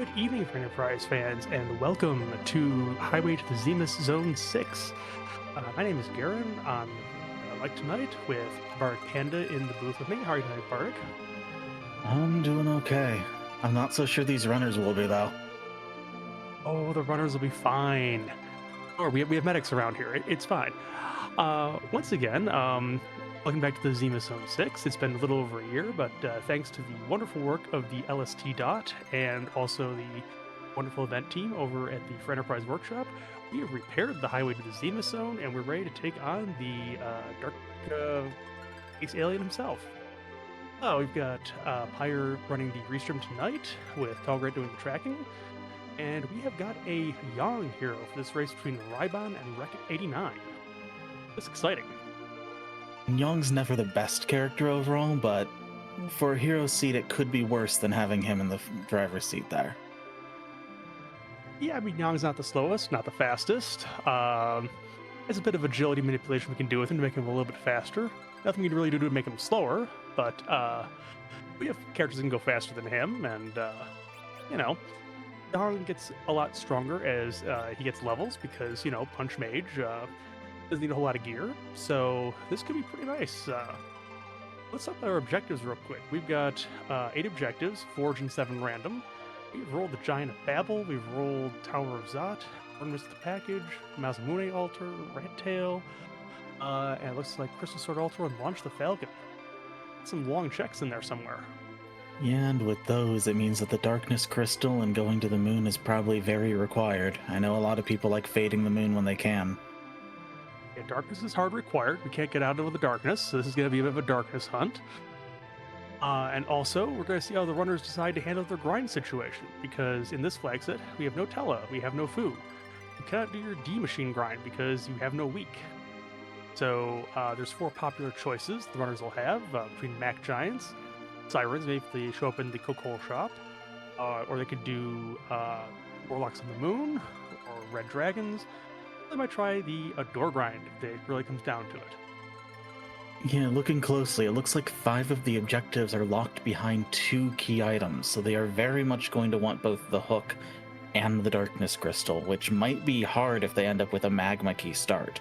Good evening, for Enterprise fans, and welcome to Highway to the Zemus Zone 6. My name is Garen. I'm like tonight with Bardic Panda in the booth with me. How are you tonight, Bardic? I'm doing okay. I'm not so sure these runners will be, though. Oh, the runners will be fine. Or we have medics around here. It's fine. Once again, welcome back to the Zemus Zone 6. It's been a little over a year, but thanks to the wonderful work of the LST Dot and also the wonderful event team over at the For Enterprise Workshop, we have repaired the highway to the Zemus Zone, and we're ready to take on the Dark Space Alien himself. We've got Pyre running the restream tonight, with Talgret doing the tracking, and we have got a young hero for this race between Rhybon and Reket89. It's exciting. Young's never the best character overall, but for a hero seat, it could be worse than having him in the driver's seat there. Yeah, I mean, Yang's not the slowest, not the fastest. There's a bit of agility manipulation we can do with him to make him a little bit faster. Nothing we can really do to make him slower, but we have characters that can go faster than him, and, Yang gets a lot stronger as he gets levels because, Punch Mage doesn't need a whole lot of gear, so this could be pretty nice. Let's talk about our objectives real quick. We've got 8 objectives, 4 and 7 random. We've rolled the Giant of Babel, we've rolled Tower of Zot, Ornaments the Package, Mazamune Altar, Rat Tail, and it looks like Crystal Sword Altar and Launch the Falcon. Some long checks in there somewhere. Yeah, and with those, it means that the Darkness Crystal and going to the moon is probably very required. I know a lot of people like fading the moon when they can. Yeah, darkness is hard required. We can't get out of the darkness, so this is going to be a bit of a darkness hunt. And also, we're going to see how the runners decide to handle their grind situation, because in this flag set, we have no Tela, we have no food. You cannot do your D-machine grind because you have no weak. So there's 4 popular choices the runners will have between Mac Giants, Sirens, maybe if they show up in the Coca-Cola shop, or they could do Warlocks on the Moon, or Red Dragons. They might try the Door Grind if it really comes down to it. Yeah, looking closely, it looks like 5 of the objectives are locked behind 2 key items, so they are very much going to want both the hook and the Darkness Crystal, which might be hard if they end up with a magma key start.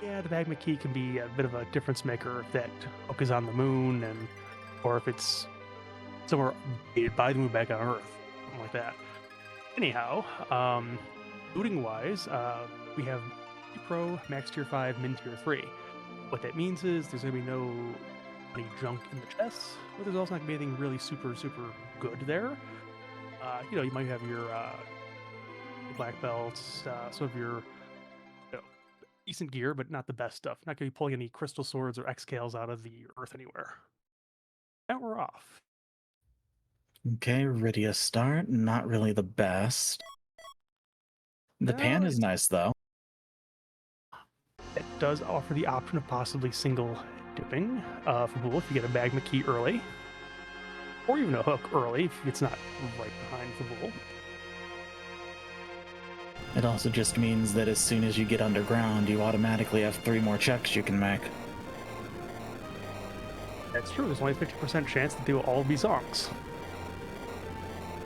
Yeah, the magma key can be a bit of a difference maker if that hook is on the moon, or if it's somewhere by the moon back on Earth, something like that. Anyhow, looting wise, we have Pro, Max Tier 5, Min Tier 3. What that means is there's going to be no money junk in the chests, but there's also not going to be anything really super good there. You might have your black belts, some of your decent gear, but not the best stuff. Not going to be pulling any crystal swords or X-Scales out of the earth anywhere. Now we're off. Okay, Rydia start, not really the best. The pan is nice, though. It does offer the option of possibly single dipping for Bull if you get a magma key early, or even a hook early if it's not right behind the Bull. It also just means that as soon as you get underground, you automatically have 3 more checks you can make. That's true. There's only a 50% chance that they will all be zonks.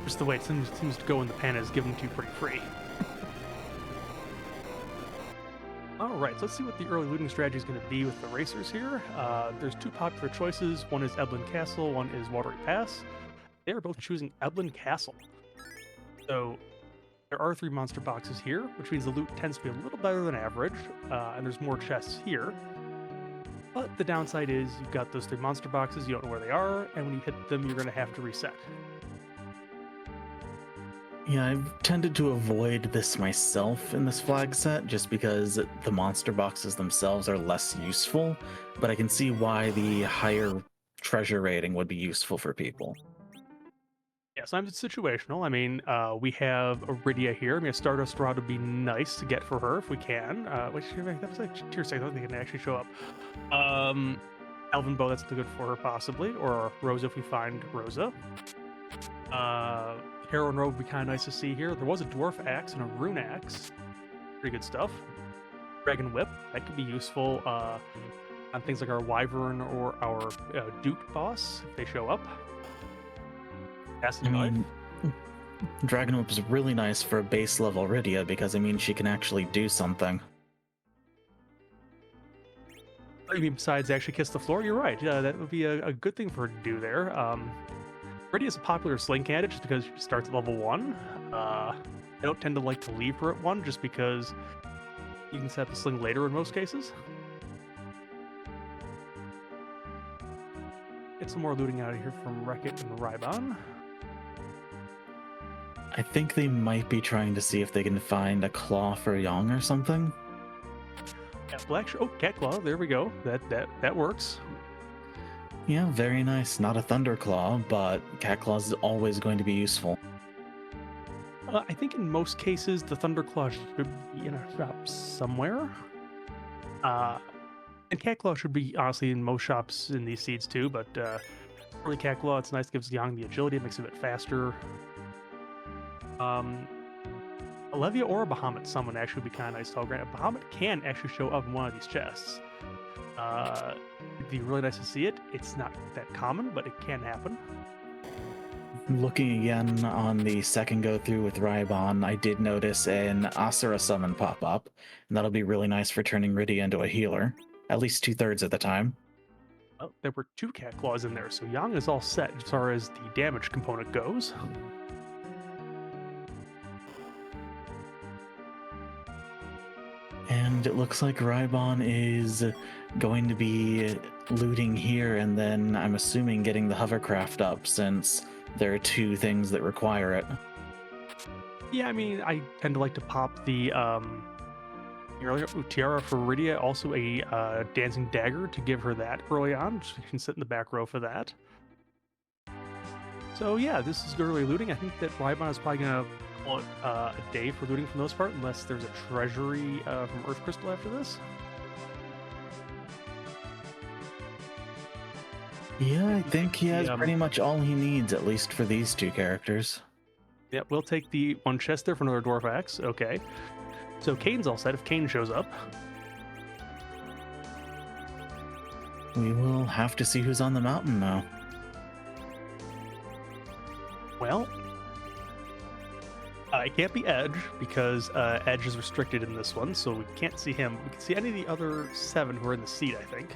Just the way it seems to go when the pan is given to you pretty free. Alright, so let's see what the early looting strategy is going to be with the racers here. There's 2 popular choices. One is Eblan Castle, one is Watery Pass. They are both choosing Eblan Castle. So there are 3 monster boxes here, which means the loot tends to be a little better than average, and there's more chests here. But the downside is you've got those 3 monster boxes, you don't know where they are, and when you hit them, you're going to have to reset. Yeah, I've tended to avoid this myself in this flag set, just because the monster boxes themselves are less useful, but I can see why the higher treasure rating would be useful for people. Yeah, sometimes it's situational. I mean, we have Iridia here. I mean, a Stardust Rod would be nice to get for her if we can. Which, that was like tier 6, I don't think it can actually show up. Elven Bow, that's good for her possibly, or Rosa if we find Rosa. Heroine Robe would be kind of nice to see here. There was a Dwarf Axe and a Rune Axe. Pretty good stuff. Dragon Whip, that could be useful on things like our Wyvern or our Duke boss, if they show up. Passing I life. mean, Dragon Whip is really nice for a base level Rydia because, I mean, she can actually do something. I mean, besides actually kiss the floor, you're right. Yeah, that would be a good thing for her to do there. Rhybon is a popular sling candidate just because she starts at level 1. I don't tend to like to leave her at 1 just because you can set up the sling later in most cases. Get some more looting out of here from Reket and Rhybon. I think they might be trying to see if they can find a claw for Yang or something. Yeah, oh, Cat Claw, there we go. That works. Yeah, very nice. Not a Thunder Claw, but Cat Claw is always going to be useful. I think in most cases the Thunderclaw should be in a shop somewhere. And Cat Claw should be honestly in most shops in these seeds too, but early Cat Claw, it's nice, gives Yang the agility, it makes it a bit faster. A Levia or a Bahamut summon actually would be kind of nice. So granted, Bahamut can actually show up in one of these chests. It'd be really nice to see it. It's not that common, but it can happen. Looking again on the second go through with Rhybon, I did notice an Asura summon pop up, and that'll be really nice for turning Rydia into a healer, at least 2/3 of the time. Well, there were 2 Cat Claws in there, so Yang is all set as far as the damage component goes. And it looks like Rhybon is going to be looting here, and then I'm assuming getting the hovercraft up, since there are 2 things that require it. Yeah, I mean, I tend to like to pop the earlier Tiara for Rydia, also a dancing dagger to give her that early on. She can sit in the back row for that. So yeah, this is early looting. I think that Rhybon is probably gonna call it a day for looting for the most part, unless there's a treasury from Earth Crystal after this. Yeah, I think he has The, pretty much all he needs, at least for these 2 characters. Yeah, we'll take the 1 chest there for another Dwarf Axe. Okay. So Kane's all set if Kane shows up. We will have to see who's on the mountain now. Well, it can't be Edge because Edge is restricted in this one, so we can't see him. We can see any of the other 7 who are in the seat, I think.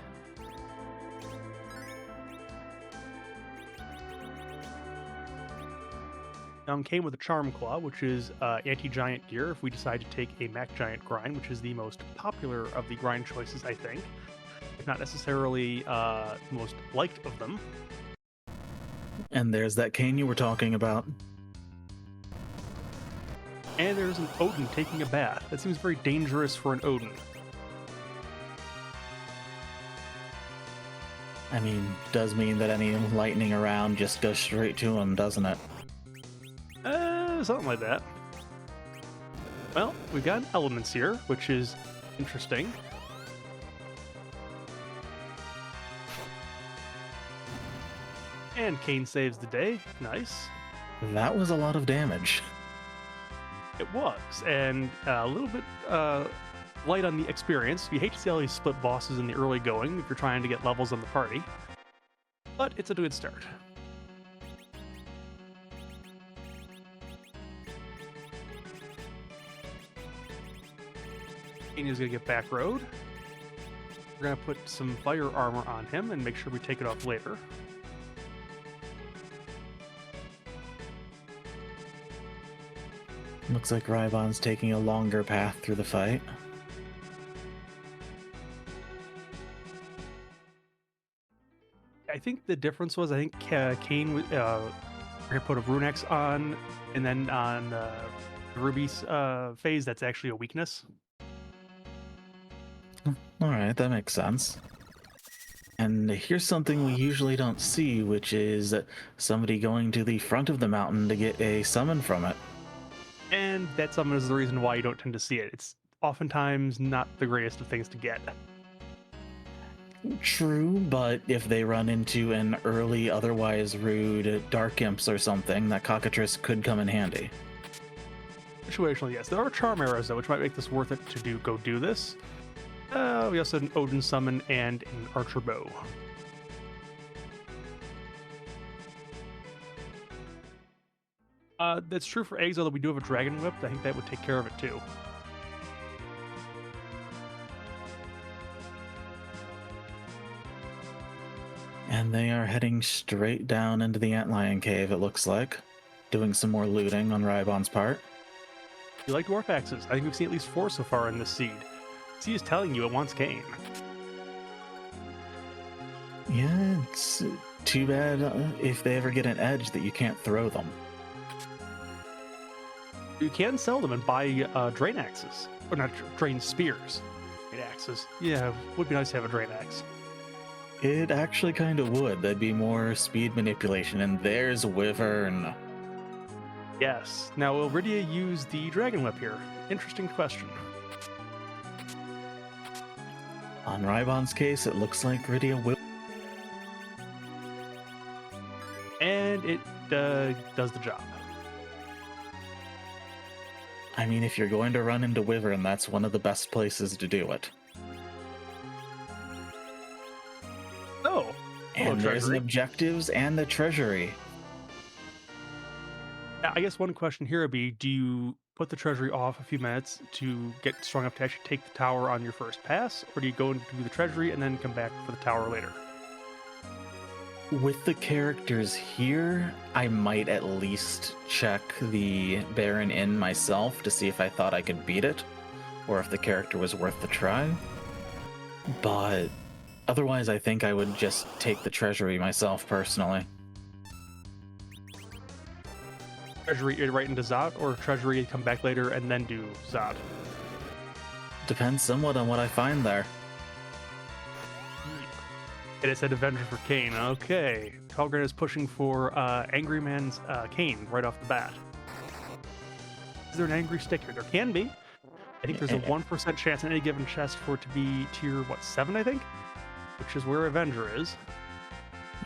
Kane with a Charm Claw, which is anti-giant gear if we decide to take a Mac Giant grind, which is the most popular of the grind choices, I think. If not necessarily the most liked of them. And there's that Kane you were talking about. And there's an Odin taking a bath. That seems very dangerous for an Odin. I mean, does mean that any lightning around just goes straight to him, doesn't it? Something like that. Well, we've got elements here, which is interesting. And Kane saves the day. Nice. That was a lot of damage. It was, and a little bit light on the experience. You hate to see all these split bosses in the early going if you're trying to get levels on the party, but it's a good start. Kane is going to get back road. We're going to put some fire armor on him and make sure we take it off later. Looks like Rhybon's taking a longer path through the fight. I think the difference was Kane put a Rune Axe on, and then on Ruby's phase, that's actually a weakness. Alright, that makes sense. And here's something we usually don't see, which is somebody going to the front of the mountain to get a summon from it. And that summon is the reason why you don't tend to see it. It's oftentimes not the greatest of things to get. True, but if they run into an early, otherwise rude Dark Imps or something, that Cockatrice could come in handy. Situationally, yes. There are charm arrows, though, which might make this worth it to go do this. We also had an Odin summon and an Archer Bow. That's true for eggs, although we do have a dragon whip. I think that would take care of it too. And they are heading straight down into the antlion cave, it looks like. Doing some more looting on Rhybon's part. You like dwarf axes? I think we've seen at least 4 so far in this seed. Seed is telling you it wants Kane. Yeah, it's too bad if they ever get an edge that you can't throw them. You can sell them and buy drain axes. Or not drain spears. Drain axes. Yeah, would be nice to have a drain axe. It actually kind of would. That'd be more speed manipulation. And there's Wyvern. Yes. Now, will Rydia use the dragon whip here? Interesting question. On Rhybon's case, it looks like Rydia will. And it does the job. I mean, if you're going to run into Wyvern, that's one of the best places to do it. Oh. And there's the objectives and the treasury. I guess one question here would be, do you put the treasury off a few minutes to get strong enough to actually take the tower on your first pass? Or do you go and do the treasury and then come back for the tower later? With the characters here, I might at least check the Baron Inn myself to see if I thought I could beat it, or if the character was worth the try. But otherwise, I think I would just take the treasury myself personally. Treasury right into Zod, or treasury come back later and then do Zod? Depends somewhat on what I find there. And it said Avenger for Kane. Okay. Talgren is pushing for Angry Man's Kane right off the bat. Is there an angry sticker? There can be. I think there's a 1% chance in any given chest for it to be tier, 7, I think? Which is where Avenger is.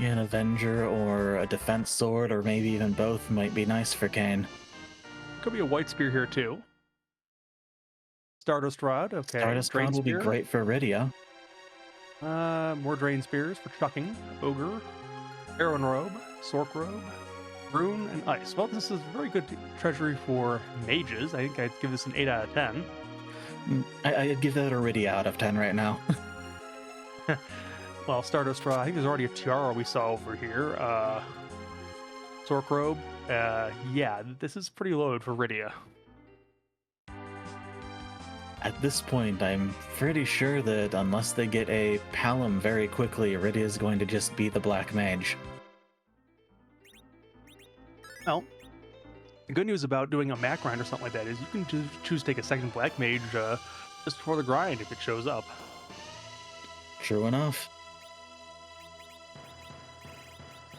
Yeah, an Avenger or a defense sword, or maybe even both might be nice for Kane. Could be a white spear here, too. Stardust Rod, okay. Stardust Rod will be great for Rydia. More drain spears for chucking. Ogre. Heroin robe. Sork robe. Rune and ice. Well, this is very good treasury for mages. I think I'd give this an 8 out of 10. I'd give that a Rydia out of 10 right now. Well, Stardust Rod, I think there's already a tiara we saw over here. Sork robe. Yeah, this is pretty loaded for Rydia. At this point, I'm pretty sure that unless they get a Palom very quickly, Rydia is going to just be the Black Mage. Well, the good news about doing a Mac grind or something like that is you can choose to take a second Black Mage just before the grind if it shows up. True enough.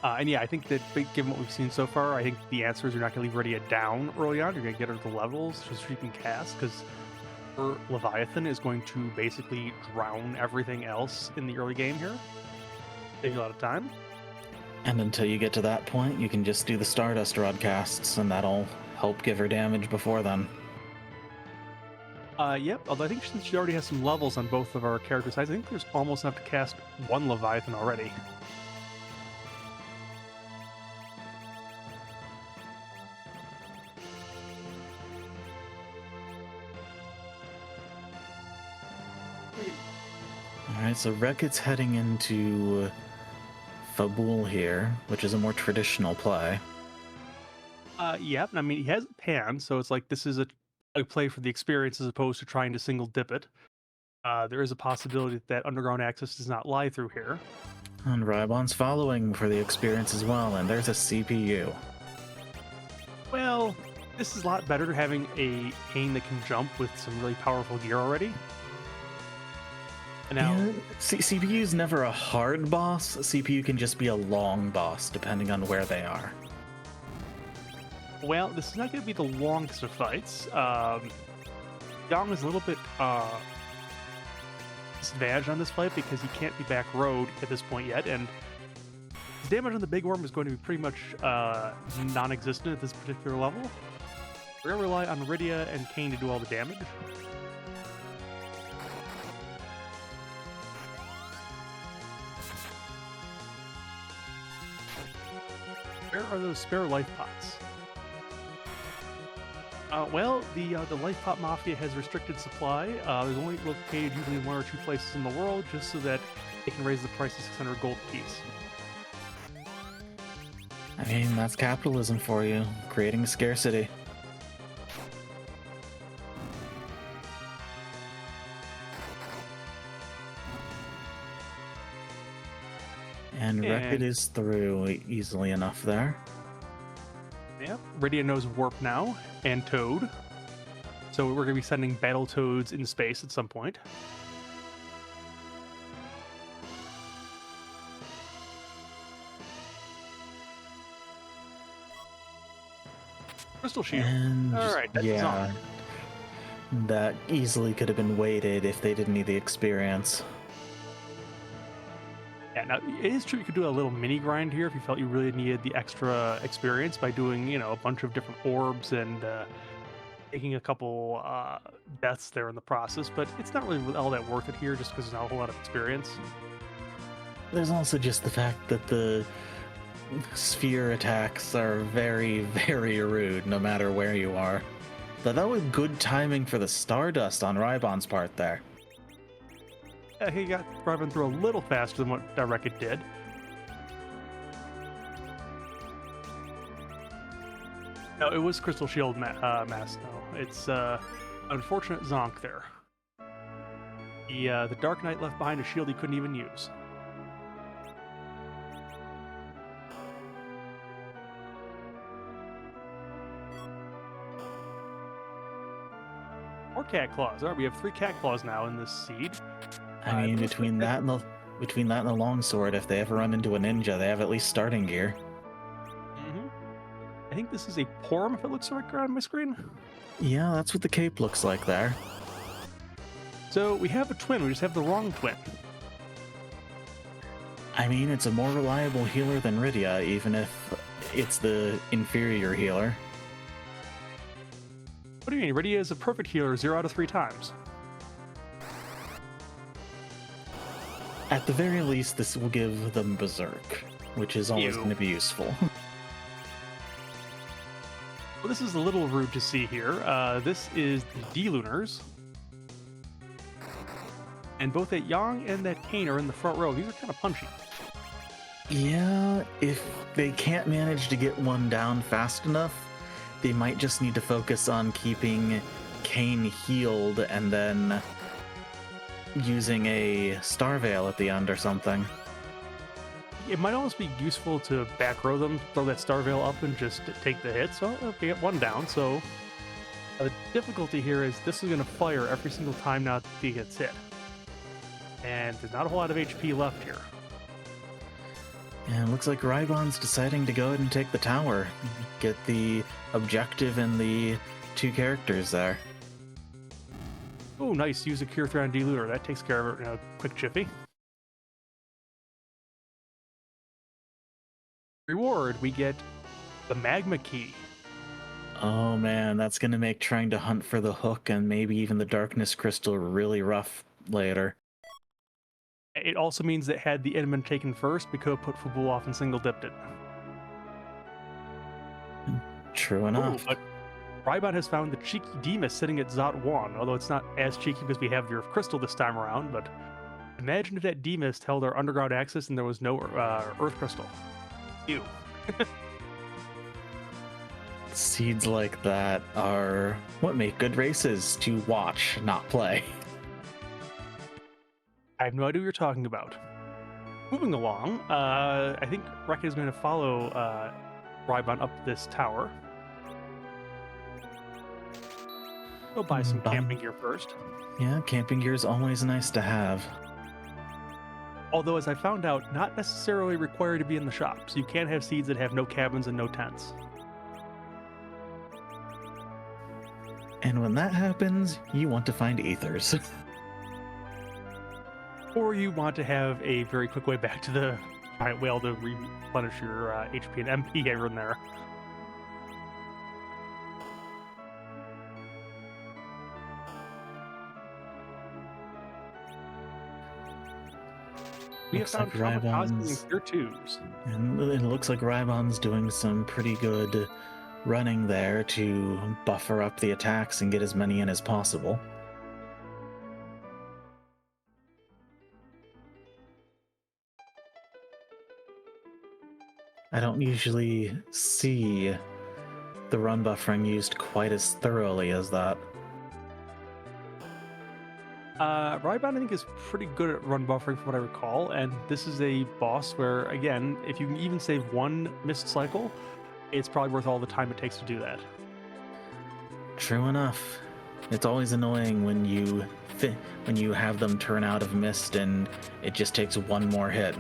And yeah, I think that given what we've seen so far, I think the answer is you're not going to leave Rydia down early on. You're going to get her to the levels just so you can cast, because her Leviathan is going to basically drown everything else in the early game here. Take a lot of time. And until you get to that point, you can just do the Stardust Rod casts, and that'll help give her damage before then. Yep, although I think since she already has some levels on both of our character sides, I think there's almost enough to cast one Leviathan already. Alright, so Reket's heading into Fabul here, which is a more traditional play. Yep, I mean, he has a pan, so it's like this is a play for the experience as opposed to trying to single dip it. There is a possibility that underground access does not lie through here. And Rhybon's following for the experience as well, and there's a CPU. Well, this is a lot better having a Kane that can jump with some really powerful gear already. And now, yeah, CPU is never a hard boss. CPU can just be a long boss, depending on where they are. well, this is not going to be the longest of fights. Yong is a little bit disadvantaged on this fight because he can't be back road at this point yet, and his damage on the big worm is going to be pretty much non-existent at this particular level. We're going to rely on Rydia and Kane to do all the damage. Where are those spare life pots? Well, the Life Pot Mafia has restricted supply. There's only located usually in one or two places in the world, just so that they can raise the price to 600 gold a piece. I mean, that's capitalism for you, creating scarcity. And Reket And is through easily enough there. yeah, Rydia knows Warp now, and Toad. So we're going to be sending Battle Toads in space at some point. Crystal Shield. And All right, that's yeah, on. that easily could have been weighted if they didn't need the experience. Yeah, now it is true you could do a little mini grind here if you felt you really needed the extra experience by doing, a bunch of different orbs and taking a couple deaths there in the process, but it's not really all that worth it here just because there's not a whole lot of experience. There's also just the fact that the sphere attacks are very, very rude no matter where you are. But that was good timing for the Stardust on Rhybon's part there. Yeah, he got Rhybon through a little faster than what Reket did. No, it was Crystal Shield mass, though. It's unfortunate zonk there. The Dark Knight left behind a shield he couldn't even use. More cat claws. All right, we have 3 cat claws now in this seed. I mean, between that and the longsword, if they ever run into a ninja, they have at least starting gear. Mm-hmm. I think this is a Porum, if it looks right on my screen. Yeah, that's what the cape looks like there. So we have a twin. We just have the wrong twin. I mean, it's a more reliable healer than Rydia, even if it's the inferior healer. What do you mean? Rydia is a perfect healer 0 out of 3 times. At the very least, this will give them Berserk, which is always Ew. going to be useful. Well, this is a little rude to see here. This is the D-Lunars. And both that Yang and that Kane are in the front row. These are kind of punchy. Yeah, if they can't manage to get one down fast enough, they might just need to focus on keeping Kane healed and then using a Star Veil at the end or something. It might almost be useful to back row them, throw that Star Veil up, and just take the hit. So we get one down. So the difficulty here is this is going to fire every single time now that he gets hit. And there's not a whole lot of HP left here. And it looks like Rhybon's deciding to go ahead and take the tower. Get the objective and the 2 characters there. Oh, nice. Use a Cure 3 on D-Lunar. That takes care of it in a quick jiffy. Reward, we get the Magma Key. Oh man, that's going to make trying to hunt for the hook and maybe even the Darkness Crystal really rough later. It also means that had the enemy taken first, we could have put Fubul off and single dipped it. True enough. Ooh, but Rhybon has found the cheeky Demus sitting at Zot 1, although it's not as cheeky because we have the Earth Crystal this time around, but imagine if that Demus held our underground access and there was no Earth Crystal. Ew. Seeds like that are what make good races to watch, not play. I have no idea what you're talking about. Moving along, I think Reket is going to follow Rhybon up this tower. We'll buy some camping gear first. Yeah, camping gear is always nice to have. Although, as I found out, not necessarily required to be in the shops. You can have seeds that have no cabins and no tents. And when that happens, you want to find ethers. Or you want to have a very quick way back to the giant whale to replenish your HP and MP here and there. We have Looks found like kamikazes Rhybon's- and tier 2s. And it looks like Rhybon's doing some pretty good running there to buffer up the attacks and get as many in as possible. I don't usually see the run buffering used quite as thoroughly as that. Rhybon, I think, is pretty good at run buffering from what I recall, and this is a boss where, again, if you can even save one missed cycle, it's probably worth all the time it takes to do that. True enough. It's always annoying when you have them turn out of mist and it just takes one more hit.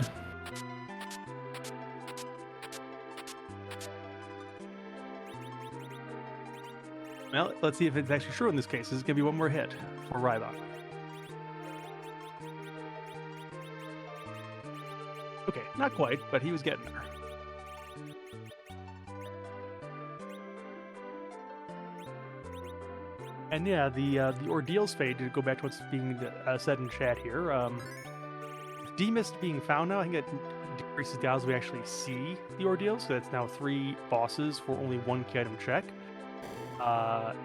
Well, let's see if it's actually true in this case. This is going to be one more hit for Rhybon. Okay, not quite, but he was getting there. And yeah, the ordeals fade, to go back to what's being said in chat here. Demist being found now, I think it decreases the odds we actually see the ordeal, so that's now 3 bosses for only 1 key item check. Now,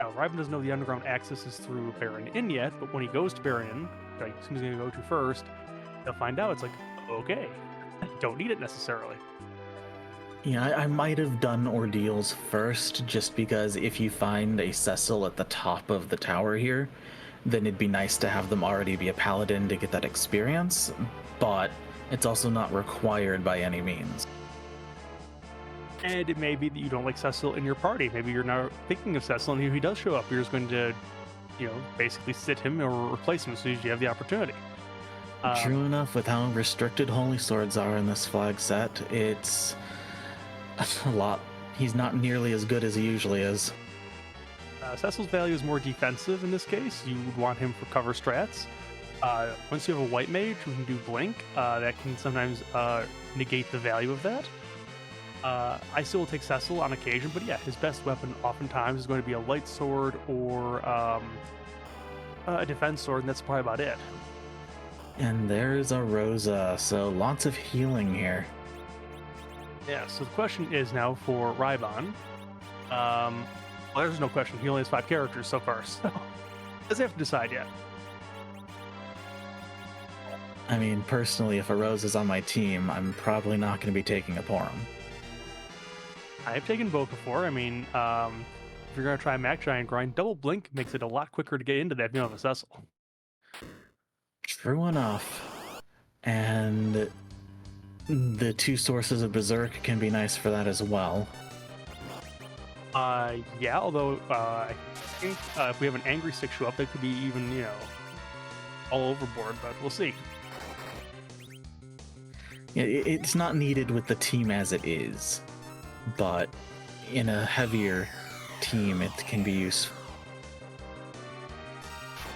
Rhybon doesn't know the underground access is through Baron Inn yet, but when he goes to Baron Inn, I assume he's going to go to first, he'll find out. It's like, okay, don't need it necessarily. Yeah, I might have done ordeals first, just because if you find a Cecil at the top of the tower here, then it'd be nice to have them already be a paladin to get that experience, but it's also not required by any means. And it may be that you don't like Cecil in your party. Maybe you're now thinking of Cecil, and if he does show up, you're just going to, basically sit him or replace him as soon as you have the opportunity. True enough, with how restricted Holy Swords are in this flag set, it's a lot. He's not nearly as good as he usually is. Cecil's value is more defensive in this case. You would want him for cover strats. Once you have a white mage who can do blink, that can sometimes negate the value of that. I still will take Cecil on occasion, but yeah, his best weapon oftentimes is going to be a light sword or a defense sword, and that's probably about it. And there's a Rosa, so lots of healing here. Yeah, so the question is now for Rhybon. Well, there's no question. He only has 5 characters so far, so doesn't have to decide yet. I mean, personally, if a Rose is on my team, I'm probably not going to be taking a Porum. I've taken both before. I mean, if you're going to try a Mac Giant grind, double blink makes it a lot quicker to get into that if you don't have a Cecil. True enough. And the 2 sources of Berserk can be nice for that as well. Yeah, although I think if we have an Angry Stick show up, it could be even, all overboard, but we'll see. It's not needed with the team as it is, but in a heavier team, it can be useful.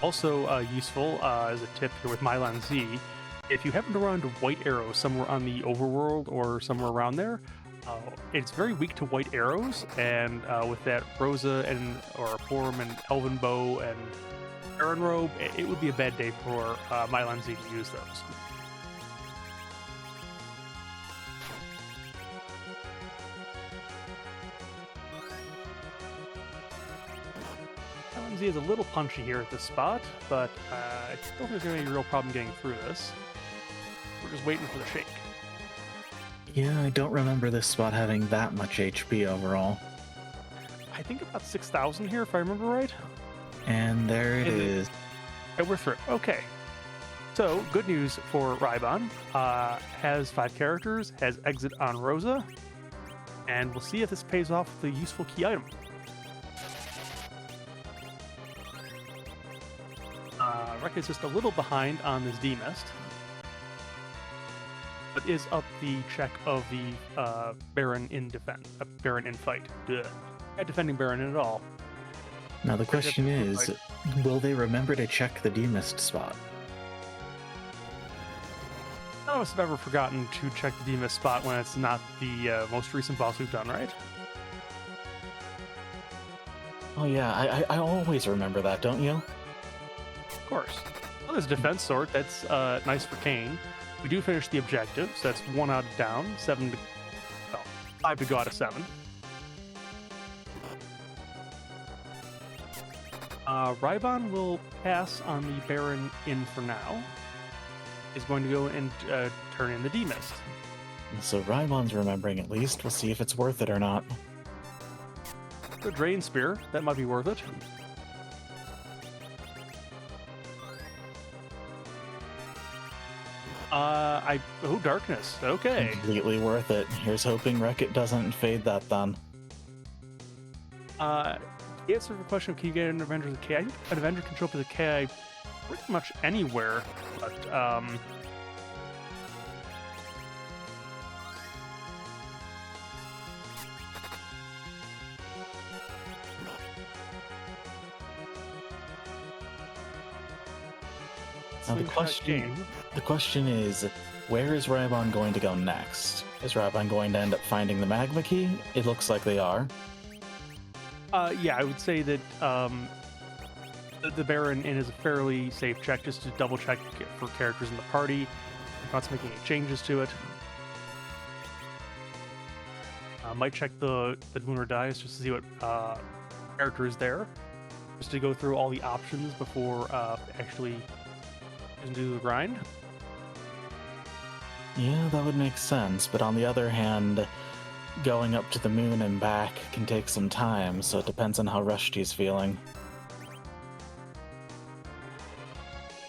Also useful as a tip here with Mylan Z, if you happen to run into white arrows somewhere on the overworld or somewhere around there, it's very weak to white arrows, and with that Rosa or Porum and Elven Bow and Aaron Robe, it would be a bad day for Mylan Z to use those. Mylan Z is a little punchy here at this spot, but I don't think there's going to be a real problem getting through this. We're just waiting for the shake. Yeah, I don't remember this spot having that much HP overall. I think about 6,000 here, if I remember right. And there it is. And we're through. Okay. So, good news for Rhybon. Has 5 characters, has exit on Rosa, and we'll see if this pays off with a useful key item. Reket is just a little behind on this Demist, but is up the check of the Baron Inn Baron Inn fight. Duh. Not defending Baron Inn at all. Now the question is, will they remember to check the Demist spot? None of us have ever forgotten to check the Demist spot when it's not the most recent boss we've done, right? Oh yeah, I always remember that, don't you? Of course. Well, there's a defense sword. That's nice for Kane. We do finish the objective, so that's 1 out of down, 5 to go out of 7. Rhybon will pass on the Baron Inn for now. Is going to go and turn in the D-Mist. So Rhybon's remembering at least. We'll see if it's worth it or not. The Drain Spear, that might be worth it. Oh, Darkness. Okay. Completely worth it. Here's hoping Reket doesn't fade that then. The answer to the question, can you get an Avenger with a Ki? I think an Avenger can show up with a Ki pretty much anywhere, but Now the question is, where is Rhybon going to go next? Is Rhybon going to end up finding the magma key? It looks like they are. Yeah, I would say that the Baron Inn is a fairly safe check, just to double check for characters in the party. Not making any changes to it. Might check the Lunar Dice just to see what character is there, just to go through all the options before actually do the grind. Yeah, that would make sense, but on the other hand, going up to the moon and back can take some time, so it depends on how rushed he's feeling.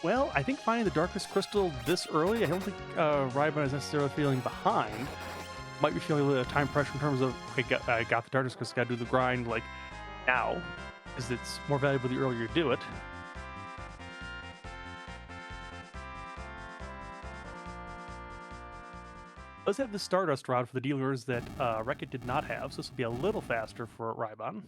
Well, I think finding the Darkness Crystal this early, I don't think Rhybon is necessarily feeling behind. Might be feeling a little time pressure in terms of, okay, I got the Darkness Crystal, gotta do the grind, like, now, because it's more valuable the earlier you do it. Does have the Stardust Rod for the dealers that Reket did not have, so this will be a little faster for Rhybon.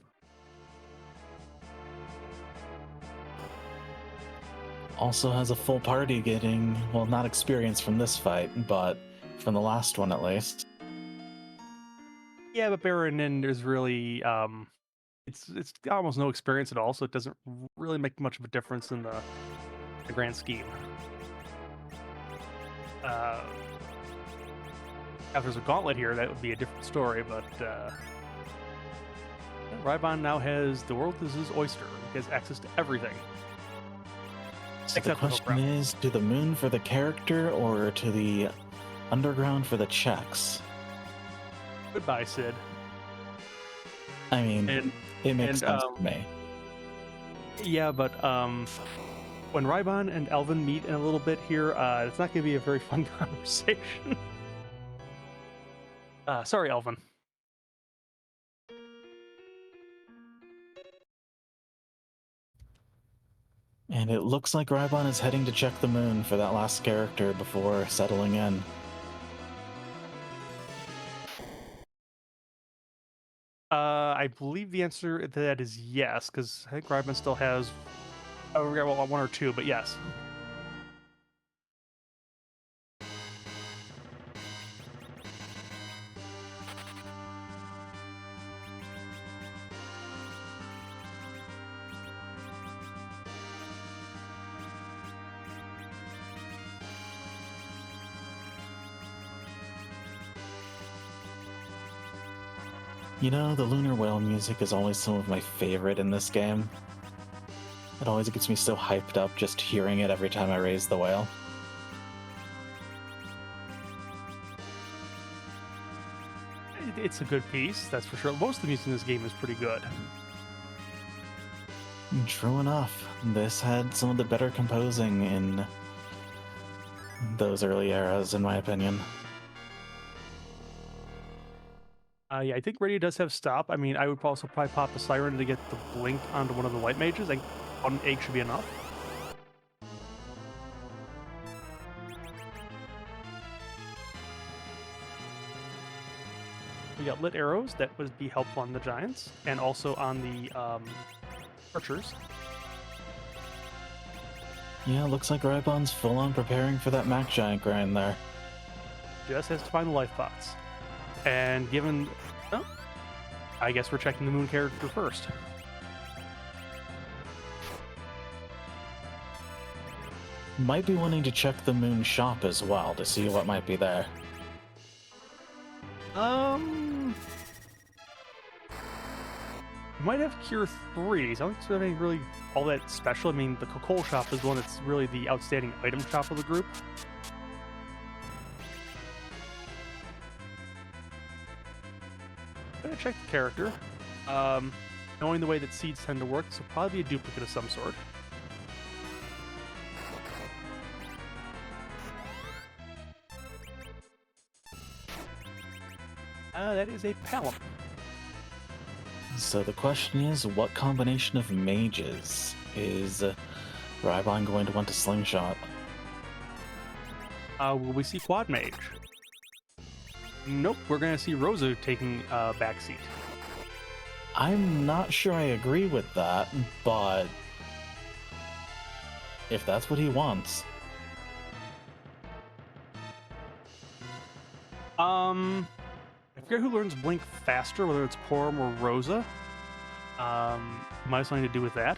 Also has a full party getting, well, not experience from this fight, but from the last one at least. Yeah, but Baron Inn, there's really it's almost no experience at all, so it doesn't really make much of a difference in the grand scheme. If there's a gauntlet here, that would be a different story, but Rhybon now has the world is his oyster. He has access to everything. So the question is, to the moon for the character or to the underground for the checks? Goodbye, Sid. I mean, it makes sense to me. Yeah, but when Rhybon and Elvin meet in a little bit here, it's not going to be a very fun conversation. Sorry, Elvin. And it looks like Rhybon is heading to check the moon for that last character before settling in. I believe the answer to that is yes, because I think Rhybon still has one or two, but yes. You know, the Lunar Whale music is always some of my favorite in this game. It always gets me so hyped up just hearing it every time I raise the whale. It's a good piece, that's for sure. Most of the music in this game is pretty good. True enough. This had some of the better composing in those early eras, in my opinion. Yeah, I think Radio does have stop. I mean, I would also probably pop a siren to get the blink onto one of the white mages. I think one egg should be enough. We got lit arrows. That would be helpful on the giants, and also on the archers. Yeah, looks like Rhybon's full on preparing for that Mac Giant grind there. Just has to find the life pots. And given... Oh, I guess we're checking the moon character first. Might be wanting to check the moon shop as well to see what might be there. Might have Cure 3. I don't think there's any really all that special. I mean, the coal shop is the one that's really the outstanding item shop of the group. I'm gonna check the character. Knowing the way that seeds tend to work, this will probably be a duplicate of some sort. That is a palm. So the question is, what combination of mages is Rhybon going to want to slingshot? Will we see quad mage? Nope, we're gonna see Rosa taking a backseat. I'm not sure I agree with that, but if that's what he wants. I forget who learns Blink faster, whether it's Porum or Rosa. Might have something to do with that.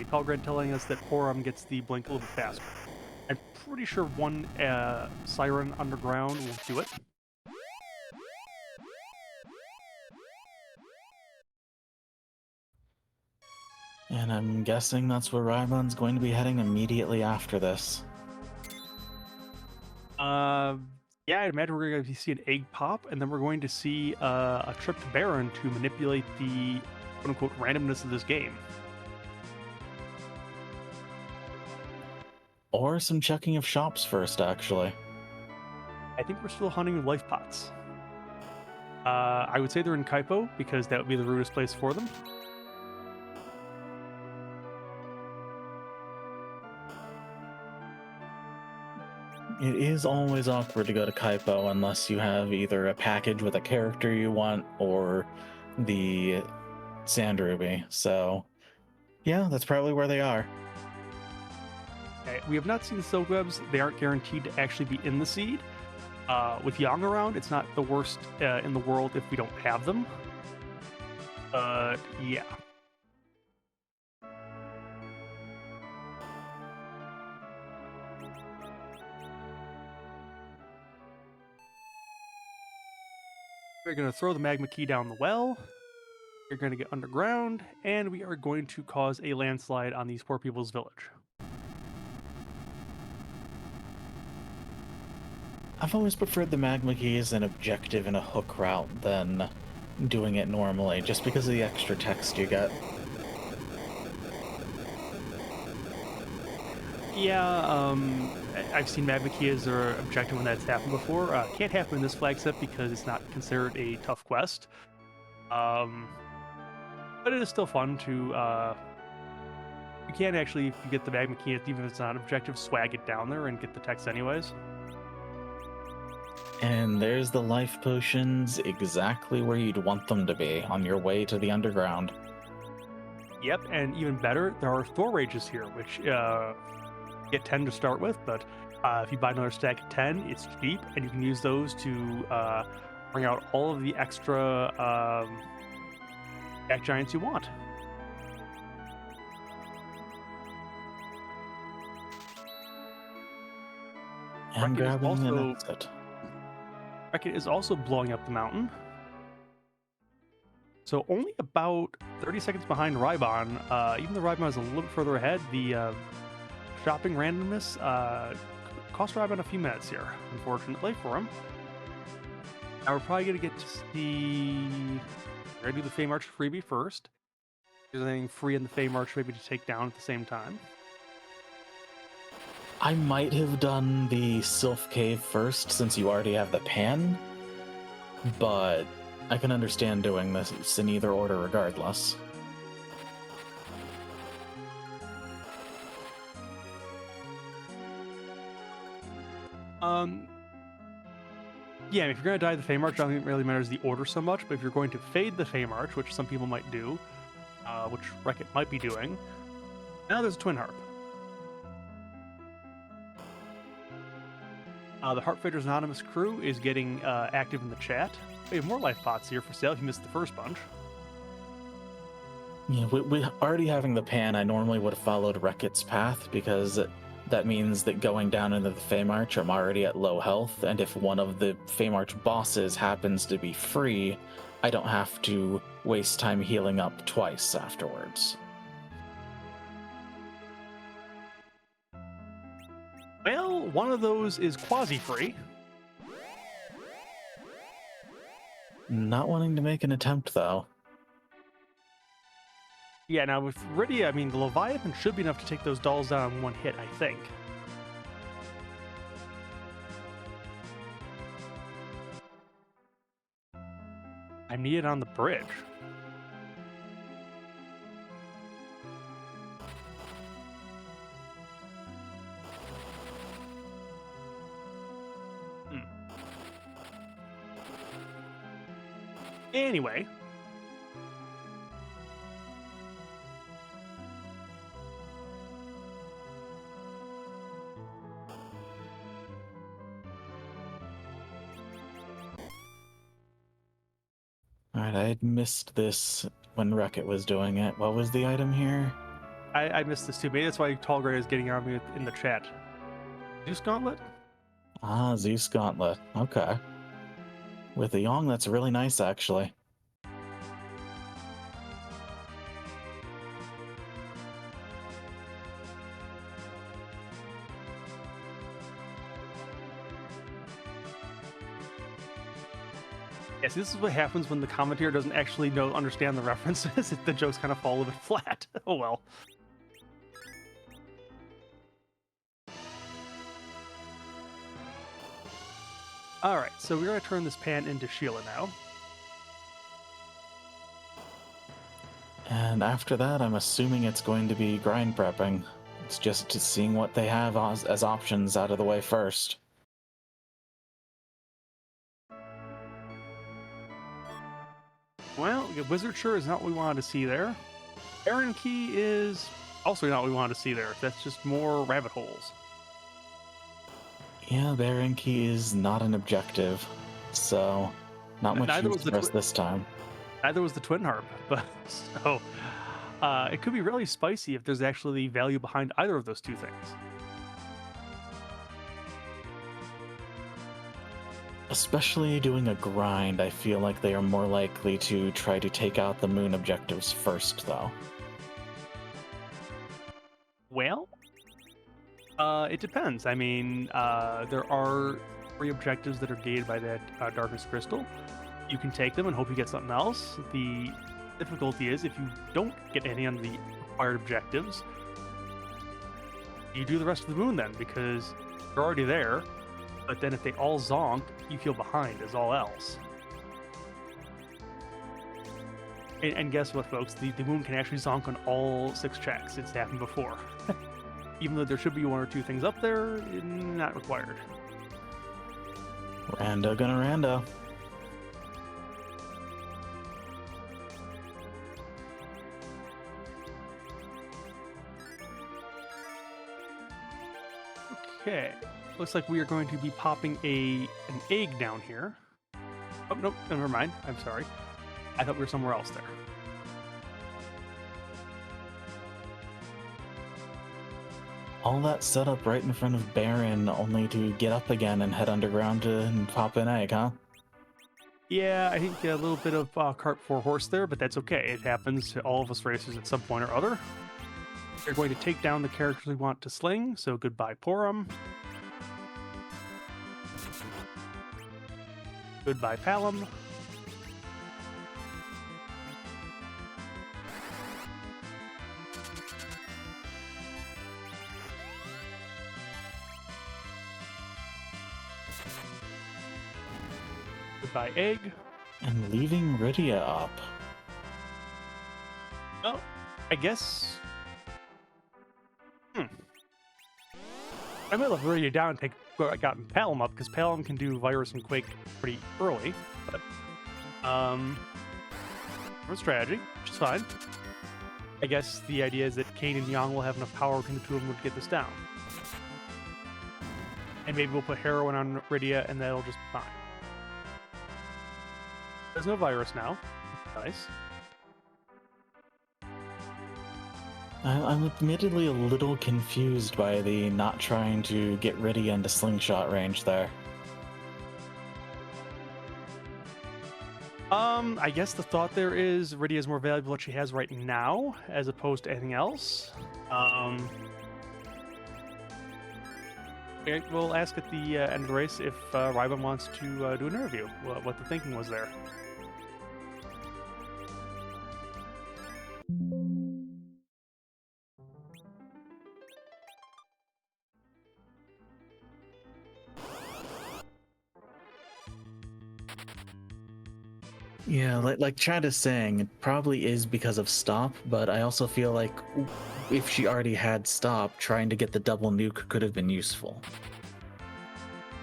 Talgred telling us that Porum gets the Blink a little bit faster. I'm pretty sure one Siren Underground will do it. And I'm guessing that's where Rhybon's going to be heading immediately after this. Yeah, I'd imagine we're going to see an egg pop, and then we're going to see a trip to Baron to manipulate the quote-unquote randomness of this game. Or some checking of shops first, actually. I think we're still hunting with life pots. I would say they're in Kaipo, because that would be the rudest place for them. It is always awkward to go to Kaipo unless you have either a package with a character you want or the Sand Ruby. So, yeah, that's probably where they are. Okay, we have not seen the silk webs. They aren't guaranteed to actually be in the seed. With Yang around, it's not the worst in the world if we don't have them. Yeah. We're going to throw the magma key down the well. We're going to get underground, and we are going to cause a landslide on these poor people's village. I've always preferred the magma key as an objective in a hook route than doing it normally, just because of the extra text you get. Yeah, I've seen magma key as their objective when that's happened before. Can't happen in this flag set because it's not considered a tough quest. But it is still fun to... you can actually, if you get the magma key, even if it's not an objective, swag it down there and get the text anyways. And there's the life potions exactly where you'd want them to be on your way to the underground. Yep, and even better, there are Thor Rages here, which get 10 to start with, but if you buy another stack of 10, it's cheap, and you can use those to bring out all of the extra Jack Giants you want. I'm grabbing the exit. Reket is also blowing up the mountain. So only about 30 seconds behind Rhybon. Even though Rhybon is a little bit further ahead, the shopping randomness cost Rhybon a few minutes here, unfortunately for him. Now we're probably going to get to see... We're going to do the Fey March freebie first. There's anything free in the Fey March maybe to take down at the same time. I might have done the Sylph Cave first, since you already have the pan, but I can understand doing this in either order regardless. Yeah, if you're going to die the Fey March, I don't think it really matters the order so much, but if you're going to fade the Fey March, which some people might do, which Reket might be doing, now there's a Twin Harp. The Heartfighters Anonymous crew is getting active in the chat. We have more life pots here for sale if you missed the first bunch. Yeah, with already having the pan, I normally would have followed Reket's path because that means that going down into the Feymarch, I'm already at low health, and if one of the Feymarch bosses happens to be free, I don't have to waste time healing up twice afterwards. Well, one of those is quasi-free. Not wanting to make an attempt, though. Yeah, now with Rydia, I mean, the Leviathan should be enough to take those dolls down in one hit, I think. I'm needed on the bridge. Anyway. Alright, I had missed this when Reket was doing it. What was the item here? I missed this too. Maybe that's why Tall Grey is getting on me in the chat. Zeus Gauntlet? Ah, Zeus Gauntlet. Okay. With the Yong, that's really nice, actually. Yes, this is what happens when the commentator doesn't actually understand the references. The jokes kind of fall a bit flat. Oh well. Alright, so we're going to turn this pan into Sheila now. And after that, I'm assuming it's going to be grind prepping. It's just seeing what they have as options out of the way first. Well, Wizard sure is not what we wanted to see there. Baron Key is also not what we wanted to see there. That's just more rabbit holes. Yeah, Baron Key is not an objective, so not much use for us this time. Neither was the Twin Harp, but so it could be really spicy if there's actually value behind either of those two things. Especially doing a grind, I feel like they are more likely to try to take out the moon objectives first, though. Well, it depends. I mean, there are 3 objectives that are gated by that Darkness Crystal. You can take them and hope you get something else. The difficulty is if you don't get any on the required objectives, you do the rest of the moon then, because you're already there. But then if they all zonk, you feel behind as all else. And guess what, folks? The moon can actually zonk on all 6 checks. It's happened before. Even though there should be 1 or 2 things up there, not required. Rando gonna rando. Okay. Looks like we are going to be popping an egg down here. Oh, nope, never mind. I'm sorry. I thought we were somewhere else there. All that set up right in front of Baron, only to get up again and head underground and pop an egg, huh? Yeah, I think a little bit of cart before horse there, but that's okay. It happens to all of us racers at some point or other. We're going to take down the characters we want to sling, so goodbye Porum. Goodbye Palom. Goodbye Egg. And leaving Rydia up. Oh, I guess... I might have Rydia down and take gotten Palom up, because Palom can do Virus and Quake pretty early. But, strategy, which is fine. I guess the idea is that Kane and Yang will have enough power between the two of them to get this down. And maybe we'll put Heroin on Rydia, and that'll just be fine. There's no virus now. Nice. I'm admittedly a little confused by the not trying to get Rydia into slingshot range there. I guess the thought there is Rydia is more valuable what she has right now, as opposed to anything else. We'll ask at the end of the race if Rhybon wants to do an interview, what the thinking was there. Yeah, like Chad is saying, it probably is because of stop, but I also feel like if she already had stop, trying to get the double nuke could have been useful.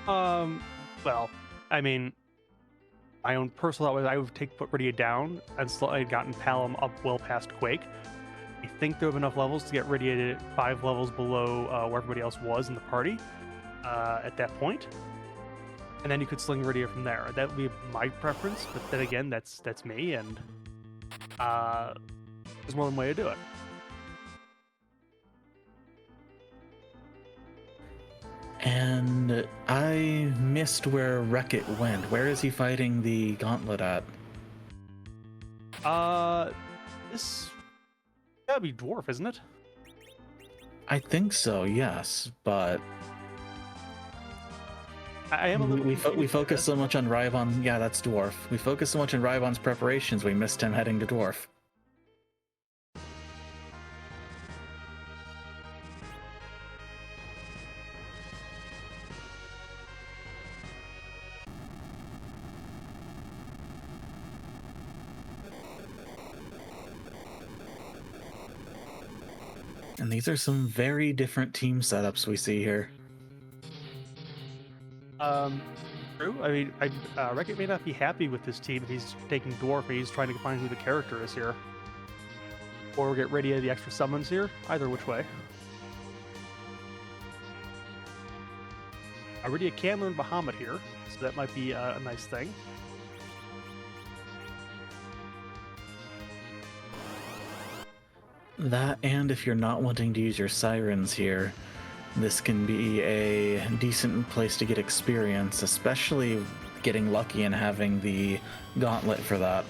Well, I mean, my own personal thought was I would put Rydia down until I had gotten Palom up well past Quake. I think there were enough levels to get Rydia to 5 levels below where everybody else was in the party at that point. And then you could sling Rydia from there. That would be my preference, but then again, that's me, and there's more than one way to do it. And I missed where Reket went. Where is he fighting the gauntlet at? This gotta be Dwarf, isn't it? I think so, yes, but I am a little we focus so much on Rhybon. Yeah, that's Dwarf. We focus so much on Rhybon's preparations, we missed him heading to Dwarf. And these are some very different team setups we see here. True. I mean, Reket may not be happy with this team if he's taking Dwarf, but he's trying to find who the character is here. Or get ready the extra summons here. Either which way. Rydia can learn Bahamut here, so that might be a nice thing. That, and if you're not wanting to use your sirens here, this can be a decent place to get experience, especially getting lucky and having the gauntlet for that.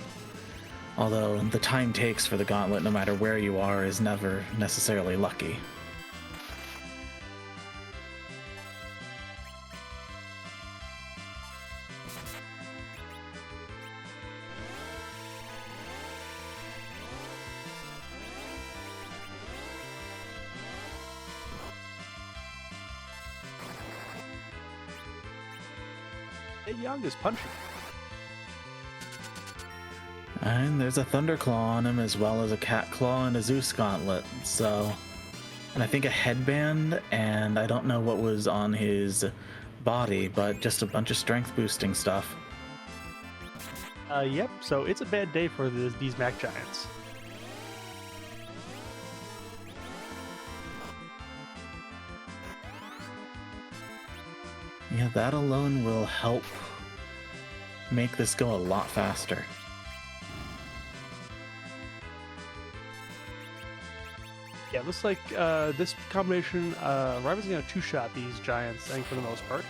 Although the time takes for the gauntlet, no matter where you are, is never necessarily lucky. Young is punching. And there's a Thunderclaw on him, as well as a Cat Claw and a Zeus Gauntlet. So, and I think a headband, and I don't know what was on his body, but just a bunch of strength boosting stuff. Yep, so it's a bad day for these Mac Giants. Yeah, that alone will help make this go a lot faster. Yeah, it looks like this combination, Rhybon's gonna two-shot these Giants, I think, for the most part.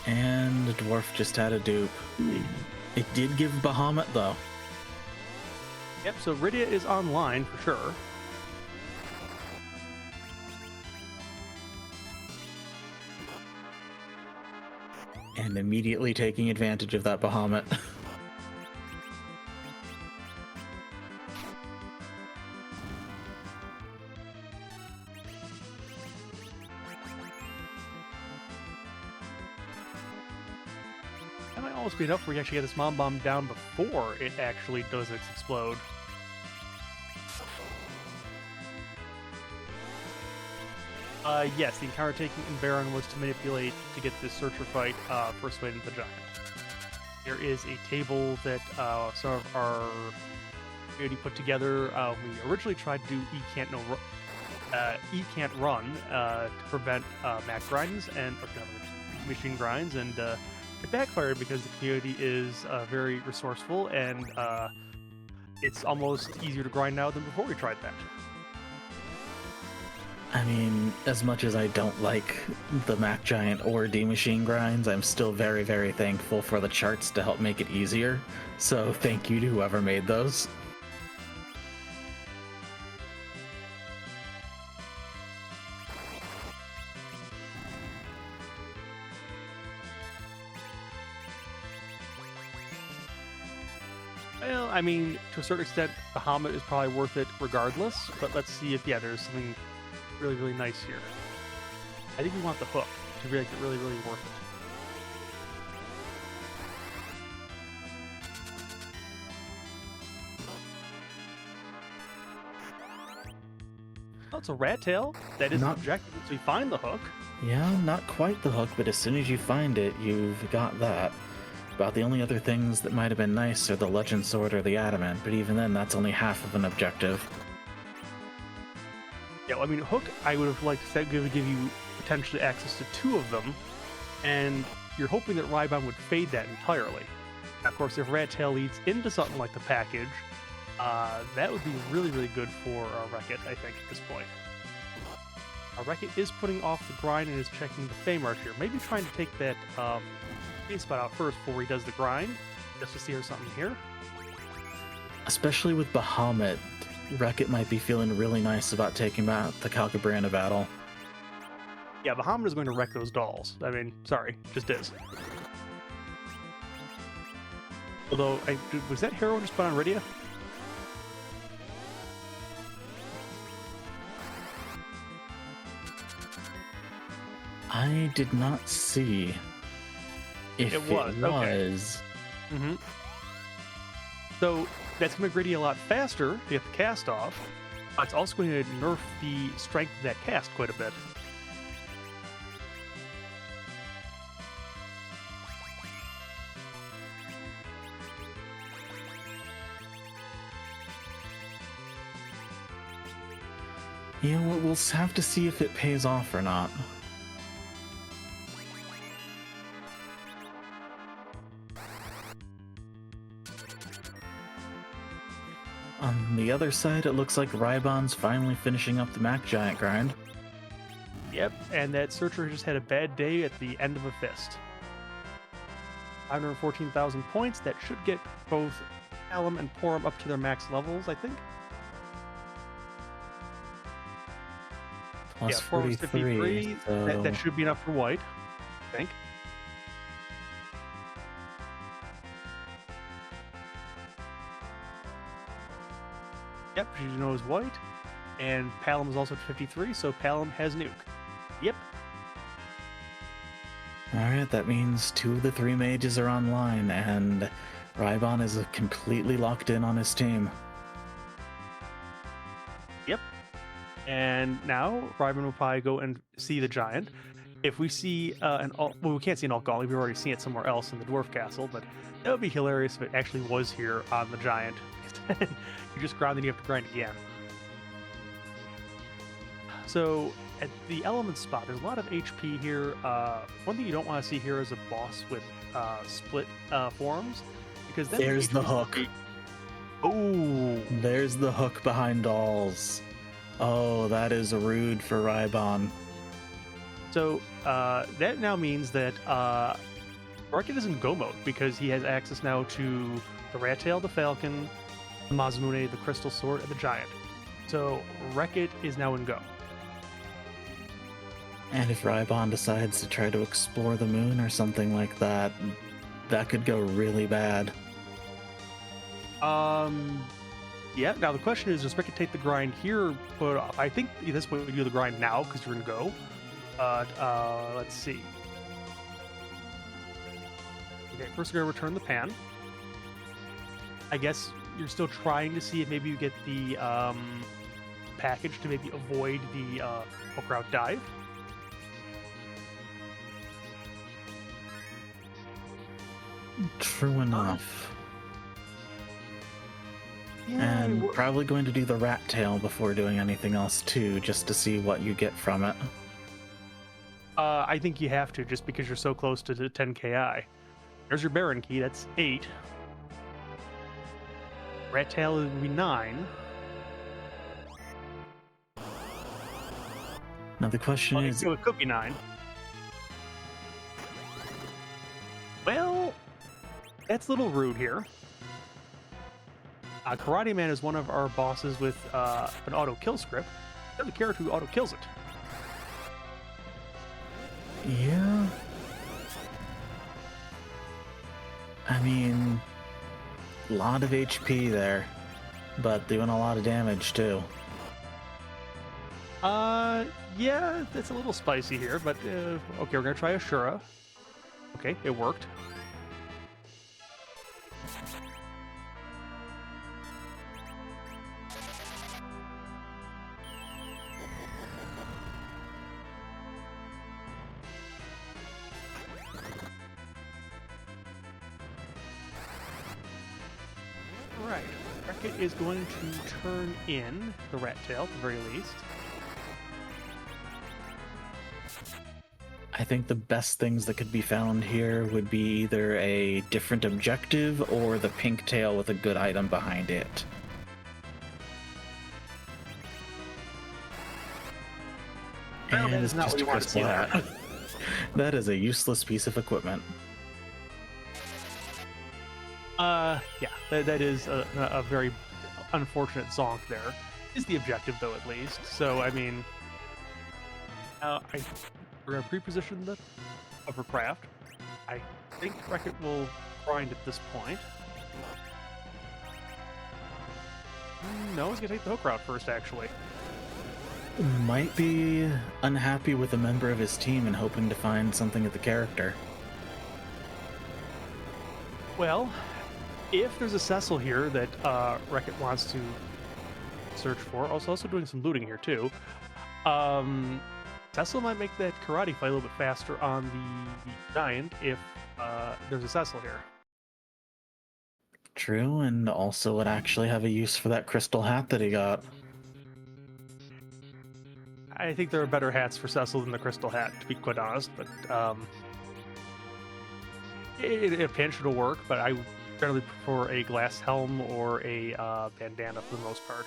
And the Dwarf just had a dupe. It did give Bahamut, though. Yep, so Rydia is online for sure. And immediately taking advantage of that Bahamut. That might almost be enough where you actually get this Mom Bomb down before it actually does its explode. Yes, the encounter taking in Baron was to manipulate to get this Searcher fight first win into the Giant. There is a table that some of our community put together. We originally tried to do E can't run to prevent Mac grinds and machine grinds, and it backfired because the community is very resourceful and it's almost easier to grind now than before we tried that. I mean, as much as I don't like the Mac Giant or D Machine grinds, I'm still very, very thankful for the charts to help make it easier. So thank you to whoever made those. Well, I mean, to a certain extent, Bahamut is probably worth it regardless, but let's see if, yeah, there's something really, really nice here. I think we want the hook to make it really, really worth it. Oh, it's a rat tail. That is Not- the objective, once we find the hook. Yeah, not quite the hook, but as soon as you find it, you've got that. About the only other things that might have been nice are the Legend Sword or the Adamant, but even then, that's only half of an objective. Yeah, well, I mean, hook, I would have liked to give you potentially access to 2 of them, and you're hoping that Rhybon would fade that entirely. Now, of course, if rat tail leads into something like the package, that would be really, really good for Reket, I think, at this point. Reket is putting off the grind and is checking the Fame Arch here. Maybe trying to take that main spot out first before he does the grind, just to see if there's something here. Especially with Bahamut, Reket might be feeling really nice about taking out the Calcabrana battle. Yeah, Bahamut is going to wreck those dolls. I mean, sorry, just is. Although, was that hero just put on Rydia? I did not see if It was, okay. Mm-hmm. So that's going to make Rydia a lot faster to get the cast off. But it's also going to nerf the strength of that cast quite a bit. Yeah, we'll have to see if it pays off or not. On the other side, it looks like Rhybon's finally finishing up the Mac Giant grind. Yep, and that Searcher just had a bad day at the end of a fist. 514,000 points. That should get both Alum and Porum up to their max levels, I think. Plus Yeah, Porum's 53. so... That should be enough for white, I think. Yep, she knows white. And Palom is also at 53, so Palom has nuke. Yep. Alright, that means 2 of the 3 mages are online, and Rhybon is completely locked in on his team. Yep. And now Rhybon will probably go and see the giant. If we see an alt, well, we can't see an alt gauntlet. We've already seen it somewhere else in the dwarf castle, but that would be hilarious if it actually was here on the giant. You just grind, then you have to grind again. So at the element spot, there's a lot of HP here. One thing you don't want to see here is a boss with split forms, because then There's the hook. Oh, There's the hook behind dolls. Oh, that is rude for Rhybon. so that now means that Reket is in go mode because he has access now to the rat tail, the falcon, the Mazamune, the crystal sword, and the giant. So Reket is now in go. And if Rhybon decides to try to explore the moon or something like that, that could go really bad. Yeah. Now the question is, does Reket take the grind here? But I think at this point we do the grind now because you're in go. Let's see. Okay, first we're gonna return the pan. I guess you're still trying to see if maybe you get the package to maybe avoid the hook route dive. True enough. Yeah, And probably going to do the rat tail before doing anything else too, just to see what you get from it. I think you have to, just because you're so close to the 10 KI. There's your Baron key, that's 8. Rat tail would be 9. Now the question Well, is, it could be 9. Well, that's a little rude here. Karate Man is one of our bosses with an auto kill script. The character who auto kills it. yeah. I mean, a lot of HP there, but doing a lot of damage too. Yeah, that's a little spicy here, but okay, we're gonna try Ashura. Okay, it worked. Right, Reket is going to turn in the rat tail at the very least. I think the best things that could be found here would be either a different objective or the pink tail with a good item behind it. Well, that And is it's not just what a you want to see crystal there. hat. That is a useless piece of equipment. Yeah, that is a very unfortunate zonk there. Is the objective, though, at least. So, I mean, we're going to pre-position the hovercraft. I think Reket will grind at this point. No, he's going to take the hook route first, actually. Might be unhappy with a member of his team and hoping to find something at the character. Well, if there's a Cecil here that Reket wants to search for, also doing some looting here, too. Cecil might make that karate fight a little bit faster on the giant if there's a Cecil here. True, and also would actually have a use for that crystal hat that he got. I think there are better hats for Cecil than the crystal hat, to be quite honest. But a pinch will work. But I generally prefer a glass helm or a bandana for the most part.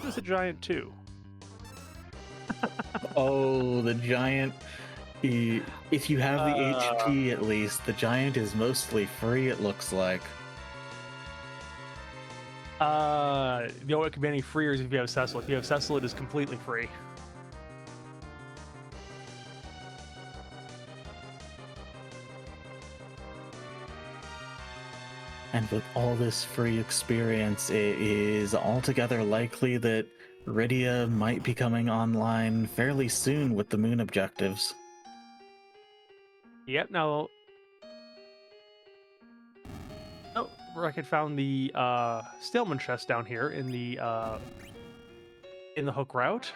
There's a giant too. Oh, the giant. If you have the HP at least, the giant is mostly free, it looks like. The only way it can be any freer is if you have Cecil. If you have Cecil, it is completely free. And with all this free experience, it is altogether likely that Rydia might be coming online fairly soon with the moon objectives. Yep. Now, oh, Reket found the Staleman chest down here in the hook route.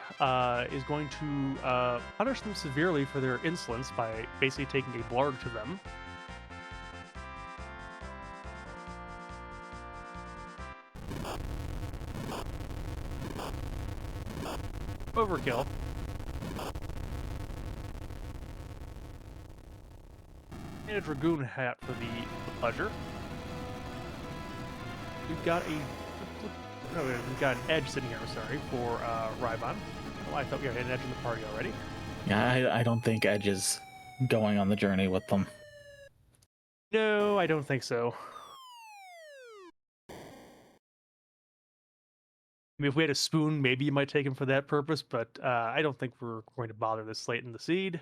Is going to punish them severely for their insolence by basically taking a blarg to them. Overkill. And a dragoon hat for the pleasure. We've got we've got an edge sitting here. Sorry for Rhybon. Oh, I thought we had an edge in the party already. Yeah, I don't think Edge is going on the journey with them. No, I don't think so. I mean, if we had a spoon, maybe you might take him for that purpose, but I don't think we're going to bother this late in the seed.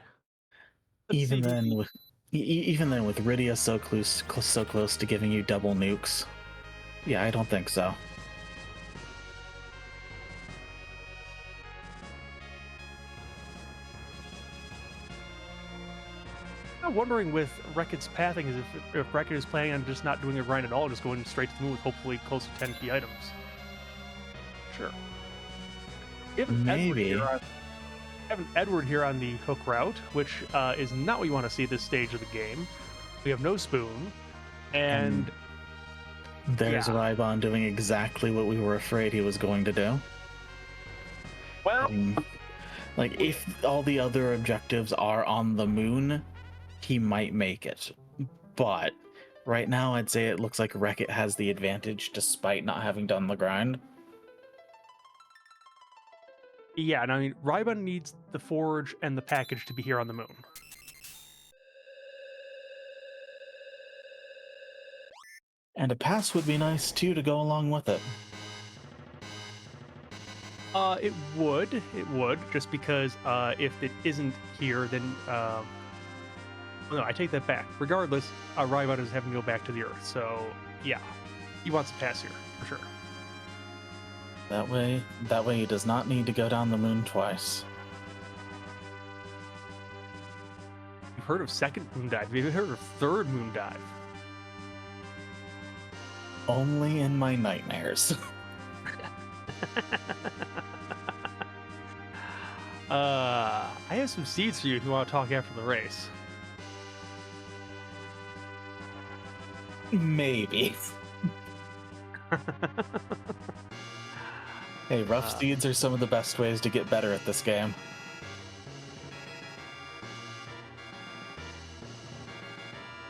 Even then, with Rydia so close to giving you double nukes, yeah, I don't think so. I'm wondering with Reket's pathing is if Reket is planning on just not doing a grind at all, just going straight to the moon with hopefully close to 10 key items. Sure. Maybe. Have an Edward here on the hook route, which is not what you want to see at this stage of the game. We have no spoon, and there's Rhybon doing exactly what we were afraid he was going to do. Well, like if all the other objectives are on the moon, he might make it. But Right now, I'd say it looks like Reket has the advantage despite not having done the grind. Yeah, and I mean, Rhybon needs the forge and the package to be here on the moon. And a pass would be nice too to go along with it. It would, just because if it isn't here, then no, I take that back. Regardless, Rhybon is having to go back to the Earth, so yeah, he wants to pass here for sure. That way he does not need to go down the moon twice. You've heard of second moon dive? Have you heard of third moon dive? Only in my nightmares. I have some seeds for you if you want to talk after the race. Maybe. Hey, rough seeds are some of the best ways to get better at this game.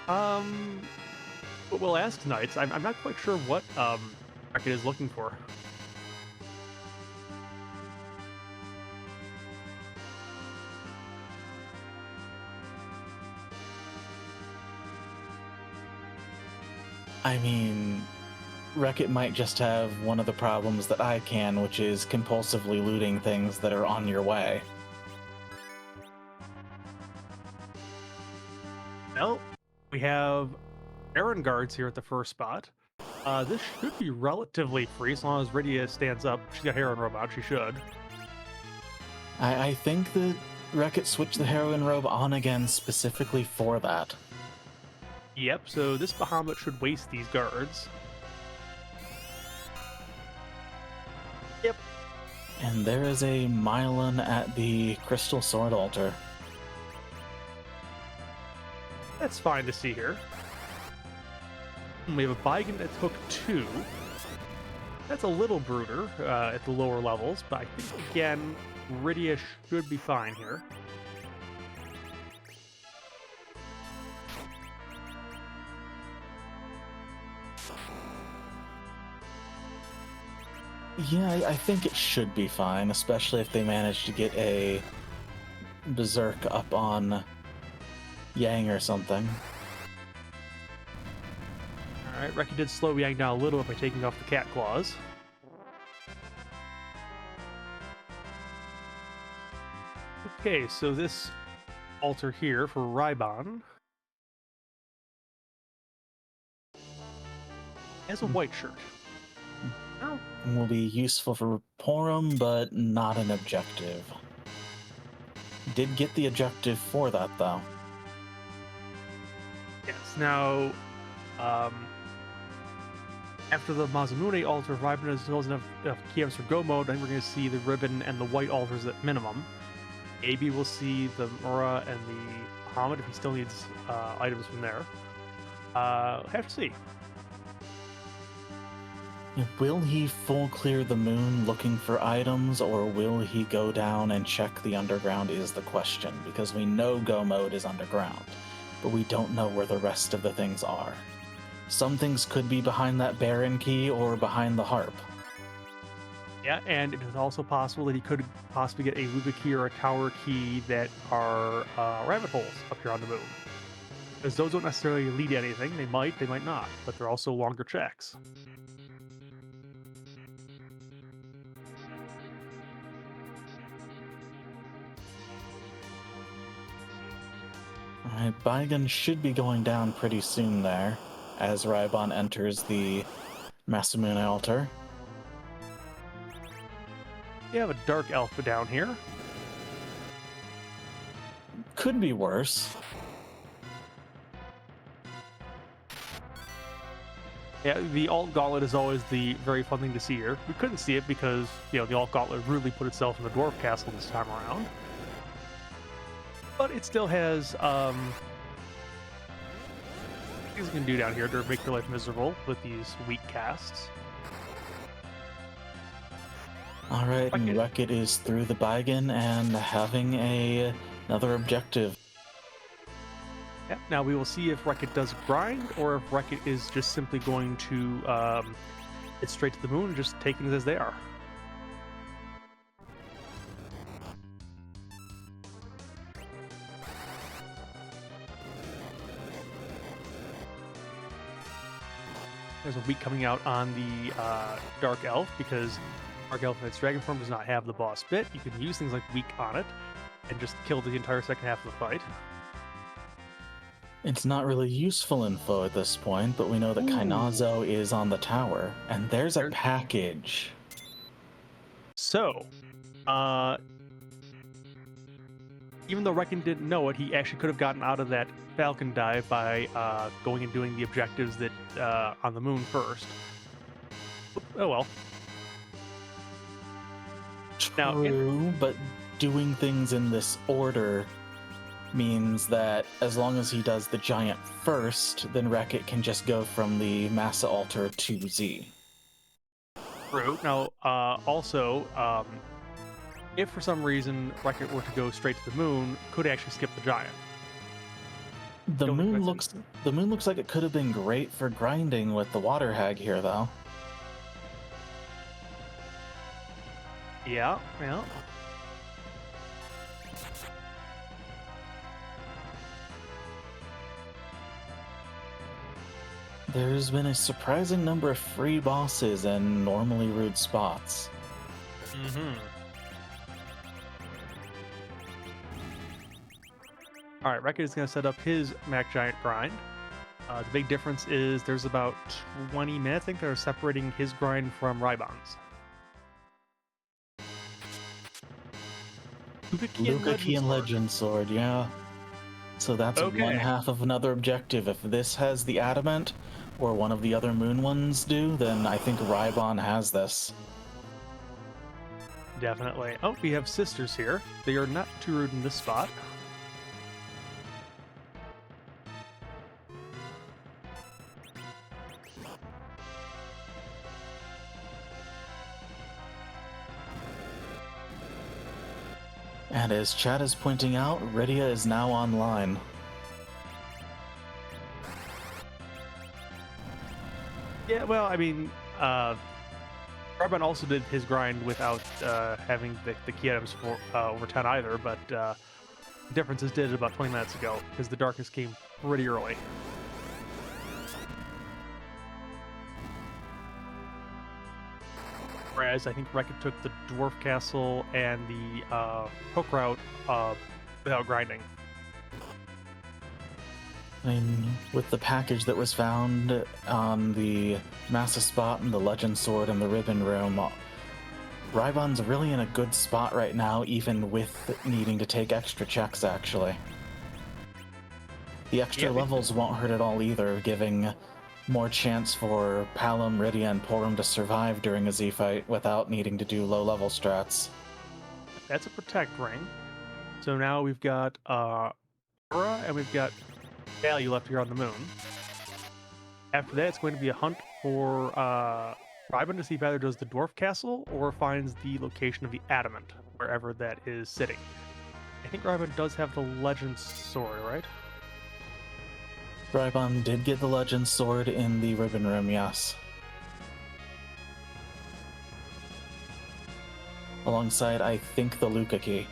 But we'll ask Knights. I'm not quite sure what Reket is looking for. I mean, Reket might just have one of the problems that I can, which is compulsively looting things that are on your way. Well, we have Aaron guards here at the first spot. This should be relatively free as long as Rydia stands up. She's got Heron robe out. She should. I think that Reket switched the heroin robe on again specifically for that. Yep, so this Bahamut should waste these guards. Yep. And there is a Mylon at the Crystal Sword Altar. That's fine to see here. We have a Baigan at hook 2. That's a little brooder at the lower levels, but I think, again, Rydia should be fine here. Yeah, I think it should be fine, especially if they manage to get a Berserk up on Yang or something. Alright, Reki did slow Yang down a little bit by taking off the cat claws. Okay, so this altar here for Rhybon has a white shirt. Oh. Will be useful for Porum, but not an objective. Did get the objective for that, though. Yes, now, after the Mazamune altar, if Rhybon has enough keyups for go mode, then we're going to see the Rhybon and the white altars at minimum. Maybe we'll see the Mura and the Bahamut if he still needs items from there. Have to see. Will he full clear the moon looking for items, or will he go down and check the underground is the question, because we know go mode is underground, but we don't know where the rest of the things are. Some things could be behind that Baron key or behind the harp. Yeah, and it is also possible that he could possibly get a Luga key or a tower key that are rabbit holes up here on the moon. Because those don't necessarily lead to anything. They might not, but they're also longer checks. Alright, Baigan should be going down pretty soon there, as Rhybon enters the Masamune altar. You have a dark elf down here. Could be worse. Yeah, the Alt Gauntlet is always the very fun thing to see here. We couldn't see it because, the Alt Gauntlet really put itself in the Dwarf Castle this time around. But it still has things you can do down here to make your life miserable with these weak casts. Alright, and Reket is through the Baigan and having another objective. Yeah, now we will see if Reket does grind or if Reket is just simply going to get straight to the moon, just taking it as they are. There's a weak coming out on the Dark Elf because Dark Elf in its dragon form does not have the boss bit. You can use things like weak on it and just kill the entire second half of the fight. It's not really useful info at this point, but we know that Kainazo is on the tower, and there's a package. So, even though Reckon didn't know it, he actually could have gotten out of that Falcon dive by going and doing the objectives that on the moon first. Oh well. True, but doing things in this order means that as long as he does the giant first, then Reket can just go from the Massa Altar to Z. True. Now, also, if for some reason Reket were to go straight to the moon, could actually skip the giant. The moon looks like it could have been great for grinding with the water hag here, though. Yeah. There's been a surprising number of free bosses in normally rude spots. Alright, Reket is going to set up his Mac Giant grind. The big difference is there's about 20 minutes, I think, that are separating his grind from Rhybon's. Luca Key and Legend Sword, yeah. So that's one half of another objective. If this has the adamant, or one of the other moon ones do, then I think Rhybon has this. Definitely. Oh, we have sisters here. They are not too rude in this spot. And as chat is pointing out, Rydia is now online. Yeah, well, I mean, Rhybon also did his grind without having the key items for over 10 either, but the difference is did it about 20 minutes ago, because the darkness came pretty early. Whereas I think Reket took the Dwarf Castle and the hook route without grinding. I mean, with the package that was found on the Massa Spot and the Legend Sword and the Ribbon Room, Rhybon's really in a good spot right now, even with needing to take extra checks, actually. The extra levels won't hurt at all either, giving more chance for Palom, Rydia, and Porum to survive during a Z fight without needing to do low-level strats. That's a Protect Ring. So now we've got Aura, and we've got value left here on the moon. After that, it's going to be a hunt for Rhybon to see if either does the Dwarf Castle or finds the location of the Adamant, wherever that is sitting. I think Rhybon does have the Legend Sword, right? Rhybon did get the Legend Sword in the Ribbon Room, yes. Alongside, I think, the Luca Key.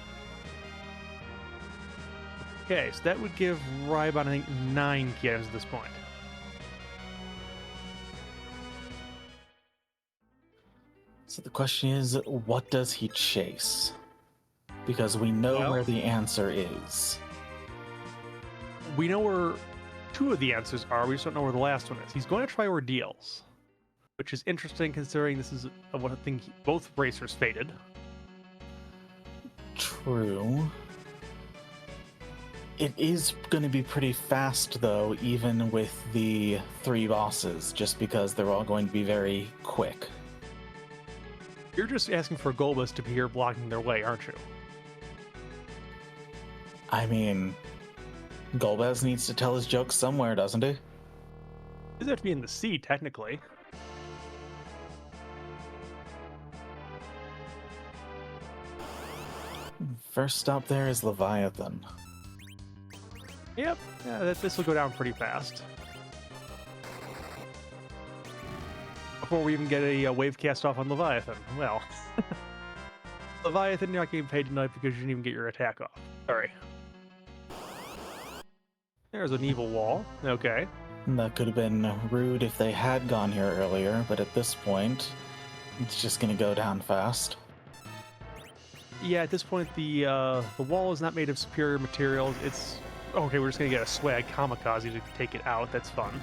Okay, so that would give Rhybon, I think, 9 key items at this point. So the question is, what does he chase? Because we know where the answer is. We know where 2 of the answers are, we just don't know where the last one is. He's going to try Ordeals, which is interesting considering this is what I think both racers faded. True. It is going to be pretty fast, though, even with the 3 bosses, just because they're all going to be very quick. You're just asking for Golbas to be here blocking their way, aren't you? I mean, Golbez needs to tell his jokes somewhere, doesn't he? He doesn't have to be in the sea, technically. First stop there is Leviathan. Yep, yeah, this will go down pretty fast. Before we even get a wave cast off on Leviathan. Well, Leviathan, you're not getting paid tonight because you didn't even get your attack off. Sorry. There's an evil wall. Okay. That could have been rude if they had gone here earlier, but at this point, it's just going to go down fast. Yeah, at this point, the wall is not made of superior materials. It's okay. We're just gonna get a swag kamikaze to take it out. That's fun.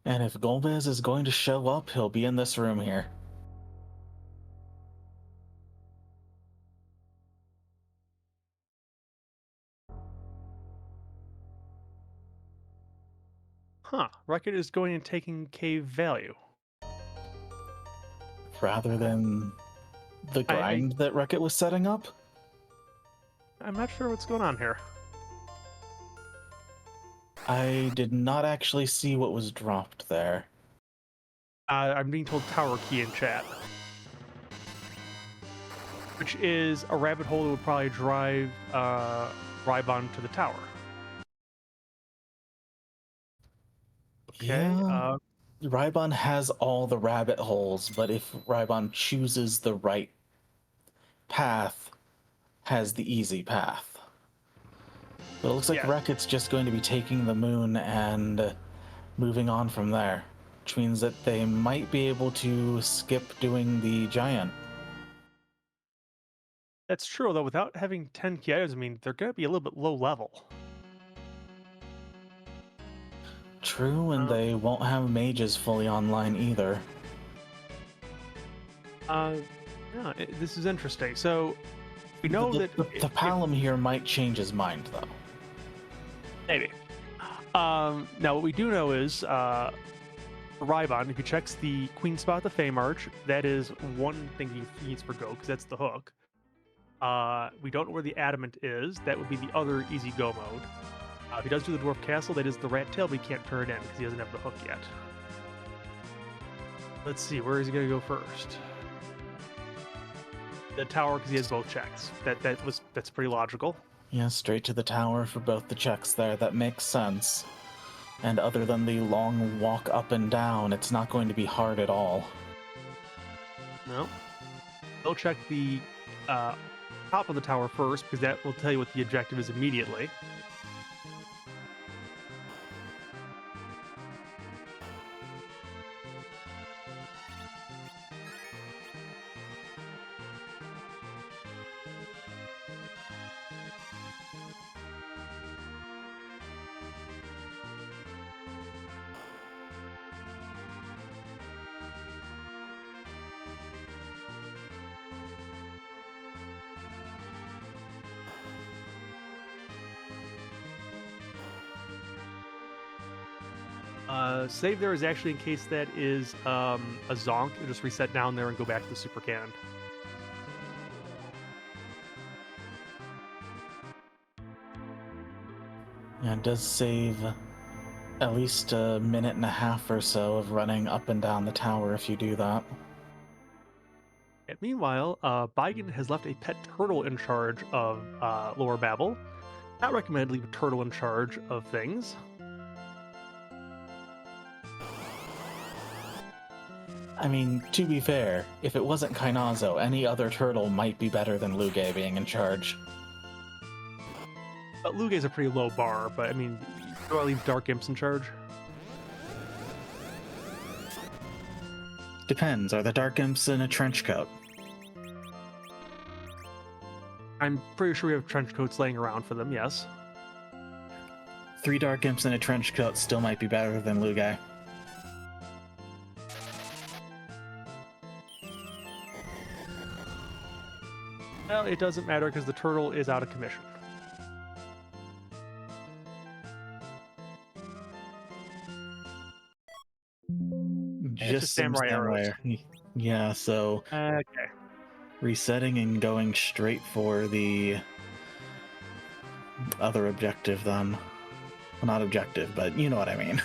And if Golbez is going to show up, he'll be in this room here. Huh? Reket is going and taking cave value. Rather than the grind that Reket was setting up? I'm not sure what's going on here. I did not actually see what was dropped there. I'm being told tower key in chat, which is a rabbit hole that would probably drive Rhybon to the tower. Okay. Yeah. Rhybon has all the rabbit holes, but if Rhybon chooses the right path, has the easy path. But it looks like Yeah. Reket's just going to be taking the moon and moving on from there, which means that they might be able to skip doing the giant. That's true, though. Without having 10 key items, I mean, they're going to be a little bit low level. True, and they won't have mages fully online either. Yeah, this is interesting. So we know the Palom here might change his mind, though. Maybe. Now, what we do know is Rhybon, if he checks the Queen spot, the Fame Arch, that is one thing he needs for go, because that's the hook. We don't know where the Adamant is. That would be the other easy go mode. If he does do the Dwarf Castle, that is the Rat Tail, but he can't turn it in because he doesn't have the hook yet. Let's see, where is he going to go first? The tower, because he has both checks. That's pretty logical. Yeah, straight to the tower for both the checks there. That makes sense. And other than the long walk up and down, it's not going to be hard at all. No. He'll check the top of the tower first, because that will tell you what the objective is immediately. Save there is actually in case that is a zonk. You'll just reset down there and go back to the super cannon. Yeah, it does save at least a minute and a half or so of running up and down the tower if you do that. And meanwhile, Baigen has left a pet turtle in charge of Lower Babel. Not recommended to leave a turtle in charge of things. I mean, to be fair, if it wasn't Kainazo, any other turtle might be better than Luge being in charge. But Luge's a pretty low bar, but I mean, do I leave Dark Imps in charge? Depends. Are the Dark Imps in a trench coat? I'm pretty sure we have trench coats laying around for them, yes. 3 Dark Imps in a trench coat still might be better than Luge. Well, it doesn't matter because the turtle is out of commission. Just some samurai arrows. Yeah, so Okay. resetting and going straight for the other objective then. Well, not objective, but you know what I mean.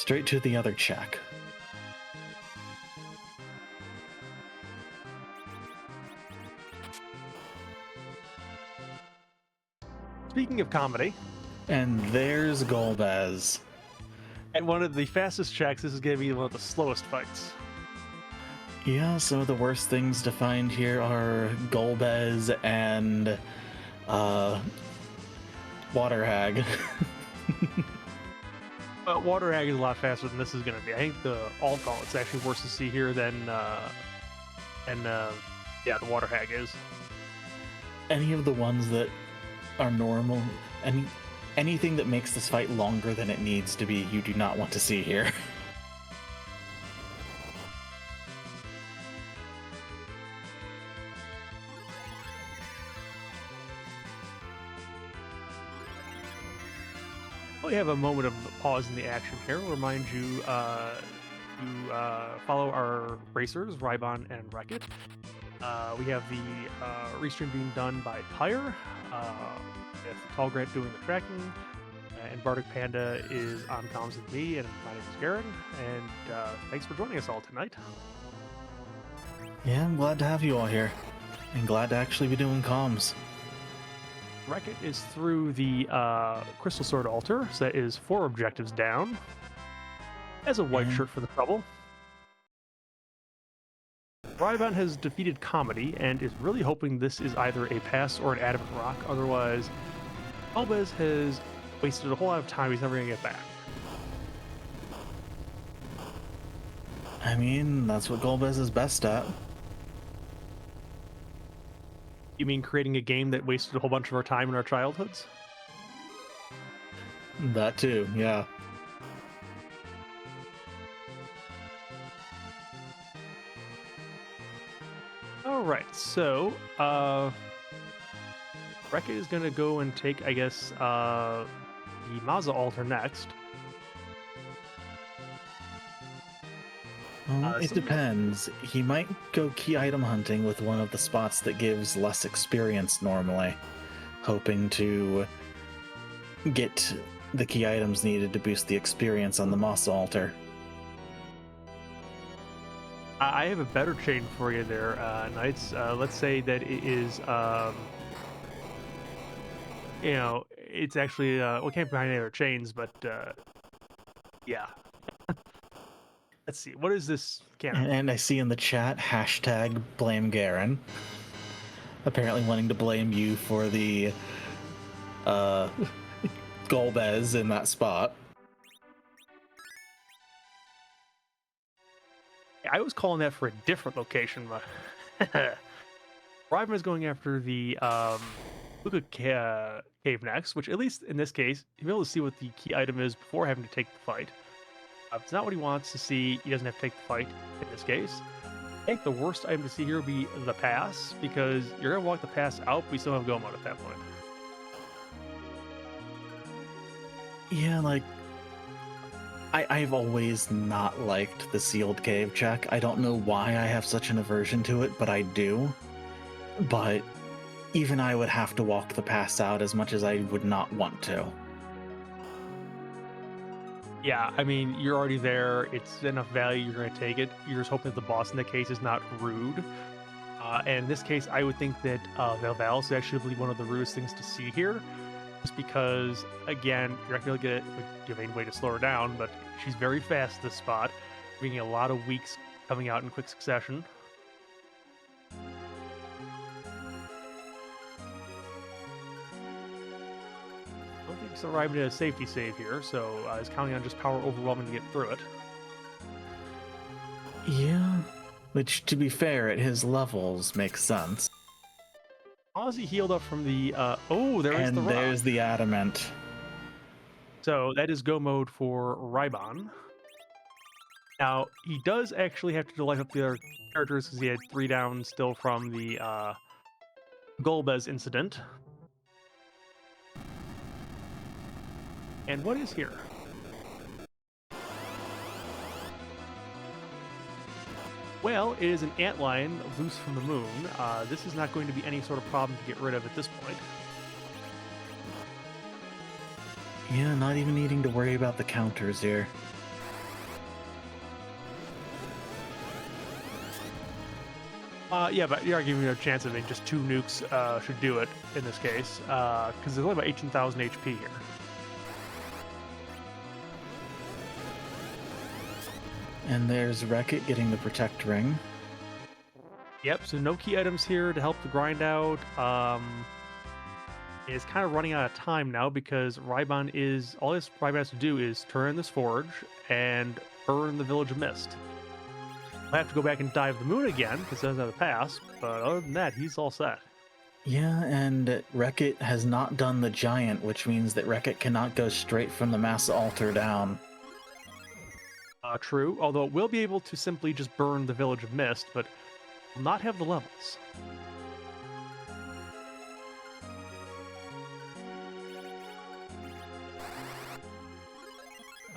straight to the other check. Speaking of comedy, And there's Golbez. at one of the fastest checks, this is going to be one of the slowest fights. Yeah, some of the worst things to find here are Golbez and Water Hag. Water Hag is a lot faster than this is going to be. I think the Alcohol, it's actually worse to see here than the Water Hag is. Any of the ones that are normal, anything that makes this fight longer than it needs to be, you do not want to see here. We have a moment of pause in the action here. We'll remind you to follow our racers, Rhybon and Reket. We have the restream being done by Pyre, with Tall Grant doing the tracking, and Bardic Panda is on comms with me, and my name is Garen, and thanks for joining us all tonight. Yeah, I'm glad to have you all here, and glad to actually be doing comms. Reket is through the Crystal Sword Altar, so that is 4 objectives down. As a white shirt for the trouble. Rhybon has defeated Comedy and is really hoping this is either a pass or an adamant rock, otherwise Golbez has wasted a whole lot of time he's never going to get back. I mean, that's what Golbez is best at. You mean creating a game that wasted a whole bunch of our time in our childhoods? That too, yeah. Alright, so, Reket is going to go and take, I guess, the Maza altar next. It depends. He might go key item hunting with one of the spots that gives less experience normally, hoping to get the key items needed to boost the experience on the Moss altar. I have a better chain for you there, Knights. Let's say that it is, it's actually, we can't behind any other chains, but, yeah. Let's see, what is this cannon? And I see in the chat, hashtag blame Garen. Apparently wanting to blame you for the Golbez in that spot. I was calling that for a different location, but Rhybon is going after the Luca cave next, which at least in this case, you'll be able to see what the key item is before having to take the fight. If it's not what he wants to see, he doesn't have to take the fight in this case. I think the worst item to see here would be the pass, because you're going to walk the pass out, but we still have go mode at that point. Yeah, like, I've always not liked the sealed cave check. I don't know why I have such an aversion to it, but I do. But even I would have to walk the pass out as much as I would not want to. Yeah, I mean, you're already there. It's enough value. You're going to take it. You're just hoping that the boss in that case is not rude. And in this case, I would think that Valval is actually one of the rudest things to see here. Just because, again, you're not going to get it. You have any way to slow her down, but she's very fast at this spot, bringing a lot of weeks coming out in quick succession. I don't think he's arriving at a safety save here, so he's counting on just power overwhelming to get through it. Yeah, which, to be fair, at his levels makes sense. How is he healed up from the... oh, there is the rock. And there's the adamant. So that is go mode for Rhybon. Now, he does actually have to life up the other characters because he had 3 down still from the Golbez incident. And what is here? Well, it is an antlion loose from the moon. This is not going to be any sort of problem to get rid of at this point. Yeah, not even needing to worry about the counters here. Yeah, but you are giving me a chance of it. Just two nukes should do it in this case, because there's only about 18,000 HP here. And there's Reket getting the protect ring. Yep, so no key items here to help the grind out. It's kind of running out of time now because Rhybon is Rhybon has to do is turn this forge and burn the Village of Mist. I have to go back and dive the moon again because it doesn't have a pass, but other than that, he's all set. Yeah, and Reket has not done the giant, which means that Reket cannot go straight from the mass altar down. True, although it will be able to simply just burn the Village of Mist, but will not have the levels.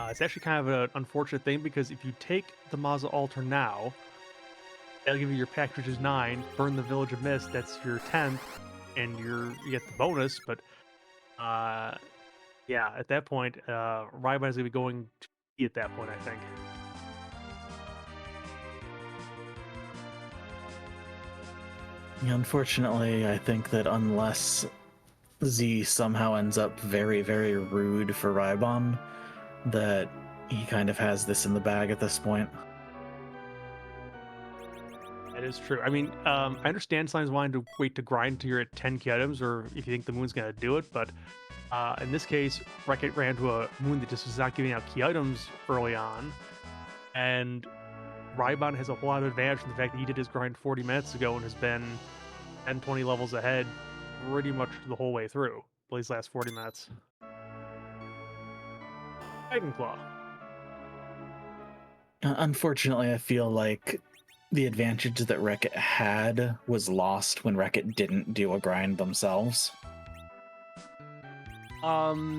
It's actually kind of an unfortunate thing because if you take the Maza Altar now, that'll give you your pack, which is 9, burn the Village of Mist, that's your 10th, and you get the bonus, but yeah, at that point, Rhybon is going to be going to E at that point, I think. Yeah, unfortunately, I think that unless Z somehow ends up very, very rude for Rhybon, that he kind of has this in the bag at this point. That is true. I mean, I understand sometimes wanting to wait to grind till you're at 10 key items, or if you think the moon's going to do it, but in this case, Reket ran to a moon that just was not giving out key items early on, and Rhybon has a whole lot of advantage from the fact that he did his grind 40 minutes ago and has been 10, 20 levels ahead pretty much the whole way through, these last 40 minutes. Dragon Claw. Unfortunately, I feel like the advantage that Reket had was lost when Reket didn't do a grind themselves. Yeah,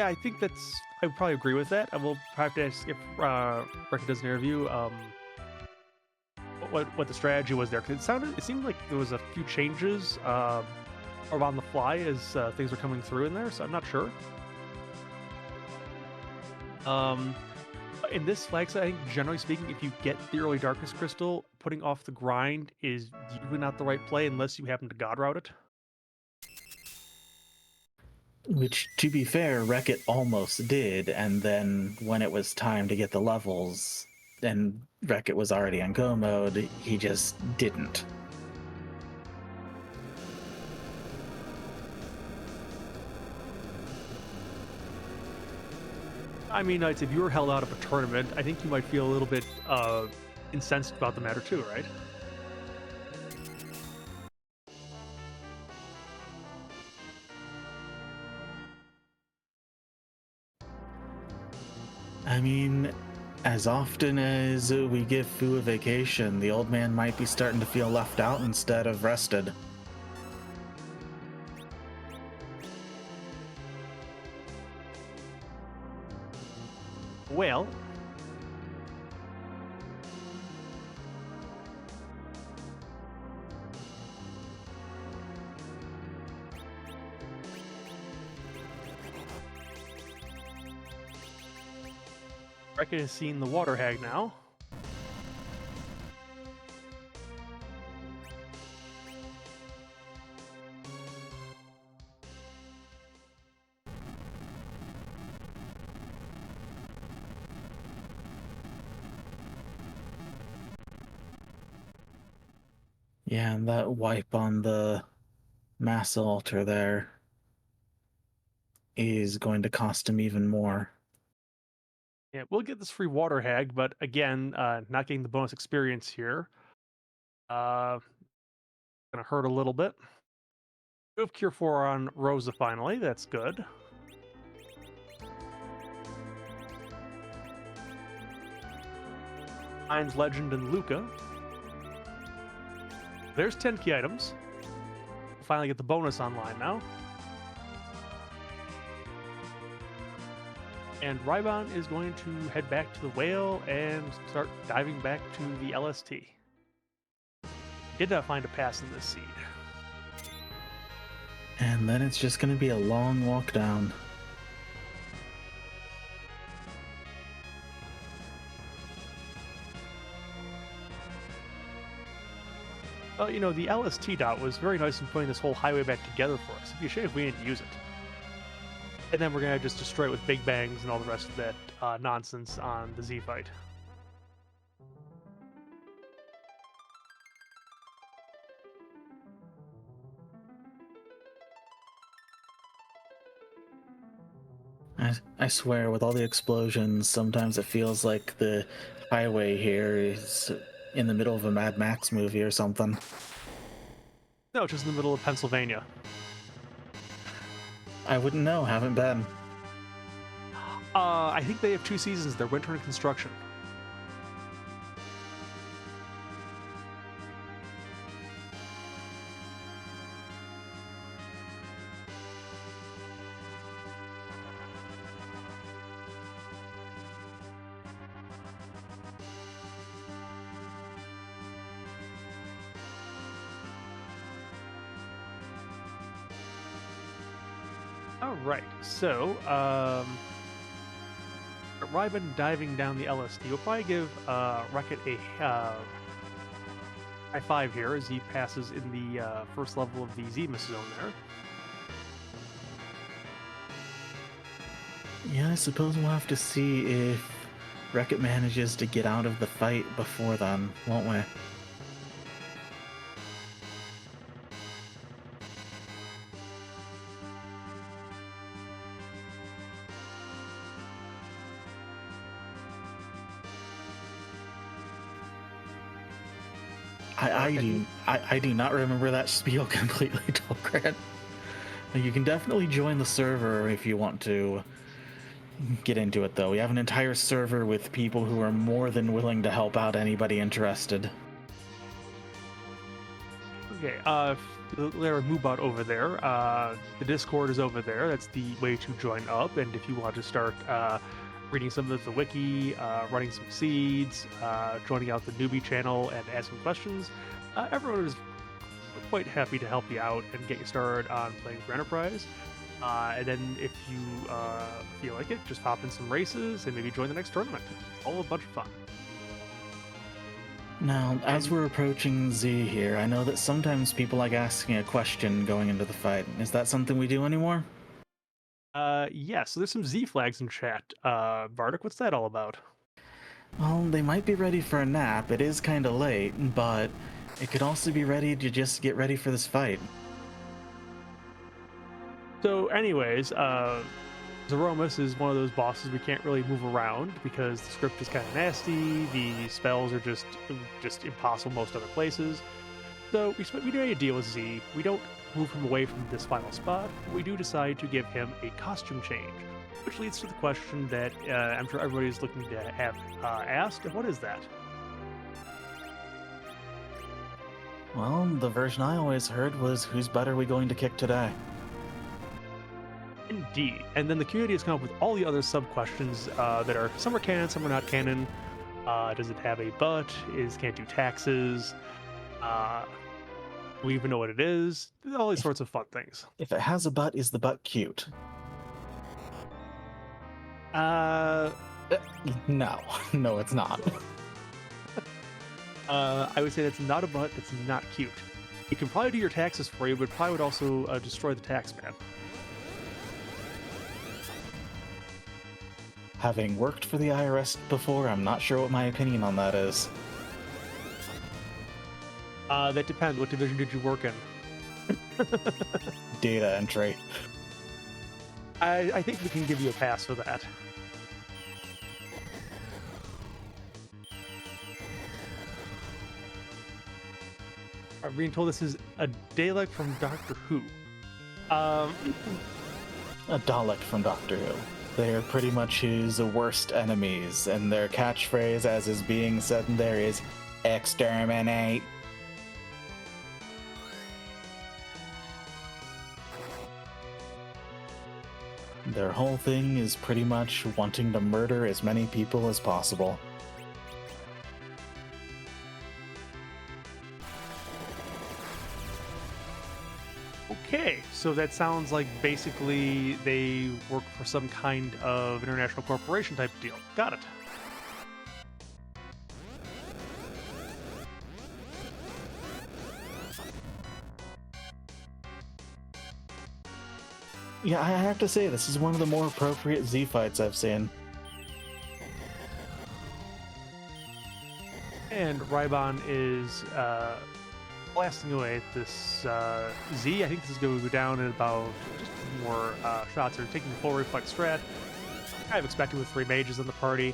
I think I would probably agree with that. I will have to ask if Reket does an interview, what the strategy was there, because it seemed like there was a few changes on the fly as things were coming through in there, so I'm not sure. In this flag set, I think generally speaking, if you get the early darkness crystal, putting off the grind is usually not the right play unless you happen to god route it. Which, to be fair, Reket almost did, and then when it was time to get the levels, and Reket was already in go mode, he just didn't. I mean, if you were held out of a tournament, I think you might feel a little bit incensed about the matter too, right? I mean, as often as we give Fu a vacation, the old man might be starting to feel left out instead of rested. Well, Reket has seen the water hag now. Yeah, and that wipe on the mass altar there is going to cost him even more. Yeah, we'll get this free water hag, but again, not getting the bonus experience here. Gonna hurt a little bit. We have Cure 4 on Rosa finally, that's good. Finds Legend and Luca. There's 10 key items. We'll finally get the bonus online now. And Rhybon is going to head back to the whale and start diving back to the LST. Did not find a pass in this seed. And then it's just going to be a long walk down. The LST dot was very nice in putting this whole highway back together for us. It'd be a shame if we didn't use it. And then we're gonna just destroy it with big bangs and all the rest of that nonsense on the Z fight. I swear, with all the explosions, sometimes it feels like the highway here is in the middle of a Mad Max movie or something. No, just in the middle of Pennsylvania. I wouldn't know, haven't been. I think they have 2 seasons. They're winter and construction. All right, so Rhybon diving down the LSD will probably give Reket a high five here as he passes in the first level of the Zemus zone there. Yeah, I suppose we'll have to see if Reket manages to get out of the fight before then, won't we? I do not remember that spiel completely, Tolgrad. You can definitely join the server if you want to get into it, though. We have an entire server with people who are more than willing to help out anybody interested. Okay, there are Moobot over there. The Discord is over there. That's the way to join up. And if you want to start reading some of the wiki, running some seeds, joining out the newbie channel, and asking questions, everyone is quite happy to help you out and get you started on playing for Enterprise. And then if you feel like it, just hop in some races and maybe join the next tournament. It's all a bunch of fun. Now, as we're approaching Z here, I know that sometimes people like asking a question going into the fight. Is that something we do anymore? Yeah, so there's some Z flags in chat. Bardic, what's that all about? Well, they might be ready for a nap. It is kind of late, but it could also be ready to just get ready for this fight. So anyways, Zemus is one of those bosses we can't really move around because the script is kind of nasty, the spells are just impossible most other places. So we do a deal with Z. We don't move him away from this final spot, but we do decide to give him a costume change, which leads to the question that I'm sure everybody's looking to have asked, and what is that? Well, the version I always heard was, whose butt are we going to kick today? Indeed. And then the community has come up with all the other sub-questions that are, some are canon, some are not canon. Does it have a butt? Can't do taxes? Do we even know what it is? All these sorts of fun things. If it has a butt, is the butt cute? No. No, it's not. I would say that's not a butt, that's not cute. It can probably do your taxes for you, but probably would also destroy the tax man. Having worked for the IRS before, I'm not sure what my opinion on that is. That depends. What division did you work in? Data entry. I think we can give you a pass for that. I'm being told this is a Dalek from Doctor Who. A Dalek from Doctor Who. They are pretty much his worst enemies, and their catchphrase, as is being said in there, is exterminate. Their whole thing is pretty much wanting to murder as many people as possible. Okay, so that sounds like basically they work for some kind of international corporation type deal. Got it. Yeah, I have to say, this is one of the more appropriate Z fights I've seen. And Rhybon is blasting away at this Z. I think this is going to go down in about just more shots. They're taking the full reflex strat. Kind of expected with 3 mages in the party.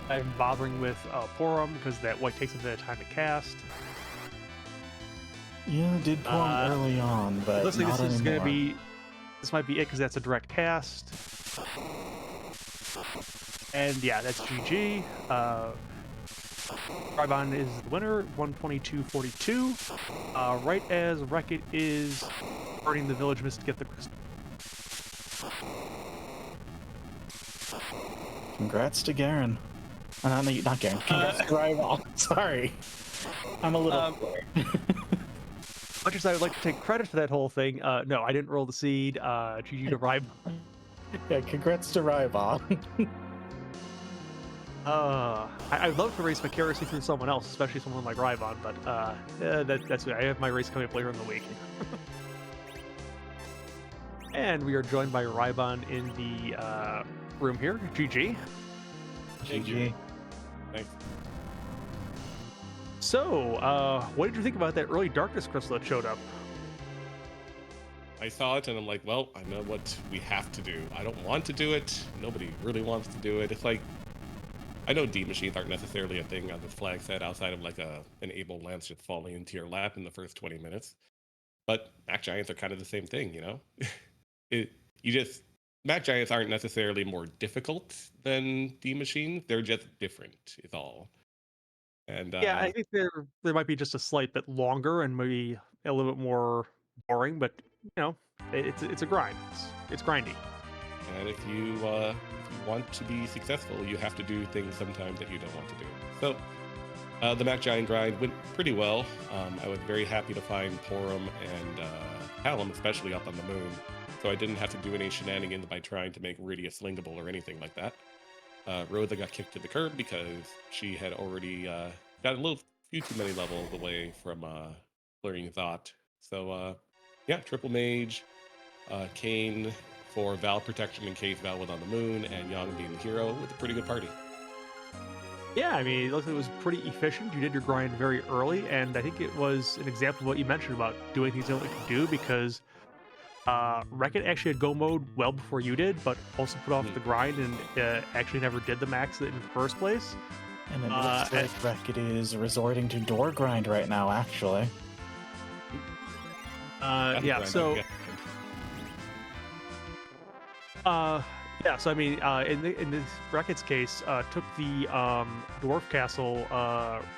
I'm bothering with Porum because that white takes a bit of time to cast. Yeah, did pull him early on, but looks like not this is anymore. going to be. This might be it because that's a direct cast. And yeah, that's GG. Rhybon is the winner, 122-42. Right as Reket is burning the village mist to get the crystal. Congrats to Garen. Not Garen. Congrats to Rhybon. Sorry. I'm a little... Much as I would like to take credit for that whole thing, no, I didn't roll the seed. GG to Rhybon. Yeah, congrats to Rhybon. I'd love to race vicariously through someone else, especially someone like Rhybon, but that's it. I have my race coming up later in the week. And we are joined by Rhybon in the room here. GG. GG. Thanks. So, what did you think about that early darkness crystal that showed up? I saw it and I'm like, well, I know what we have to do. I don't want to do it. Nobody really wants to do it. It's like, I know D machines aren't necessarily a thing on this flag set outside of like an able lance just falling into your lap in the first 20 minutes. But Mac Giants are kind of the same thing, you know? Mac Giants aren't necessarily more difficult than D machines. They're just different, is all. And Yeah, I think there might be just a slight bit longer and maybe a little bit more boring, but you know, it's a grind. It's grindy. And if you want to be successful, you have to do things sometimes that you don't want to do. So the Mac Giant grind went pretty well. I was very happy to find Porum and Hallam, especially up on the moon. So I didn't have to do any shenanigans by trying to make Rydia slingable or anything like that. Rosa got kicked to the curb because she had already got a few too many levels away from Blurring Thought. So yeah, triple mage, Kane for Val protection in case Val was on the moon, and Yang being the hero with a pretty good party. Yeah, I mean, it looked like it was pretty efficient. You did your grind very early, and I think it was an example of what you mentioned about doing things you don't like to do, because Reket actually had go mode well before you did, but also put off the grind and actually never did the max in the first place. And it looks like Reket is resorting to door grind right now, actually. Yeah, so... yeah, so I mean, in this Reket's case, took the dwarf castle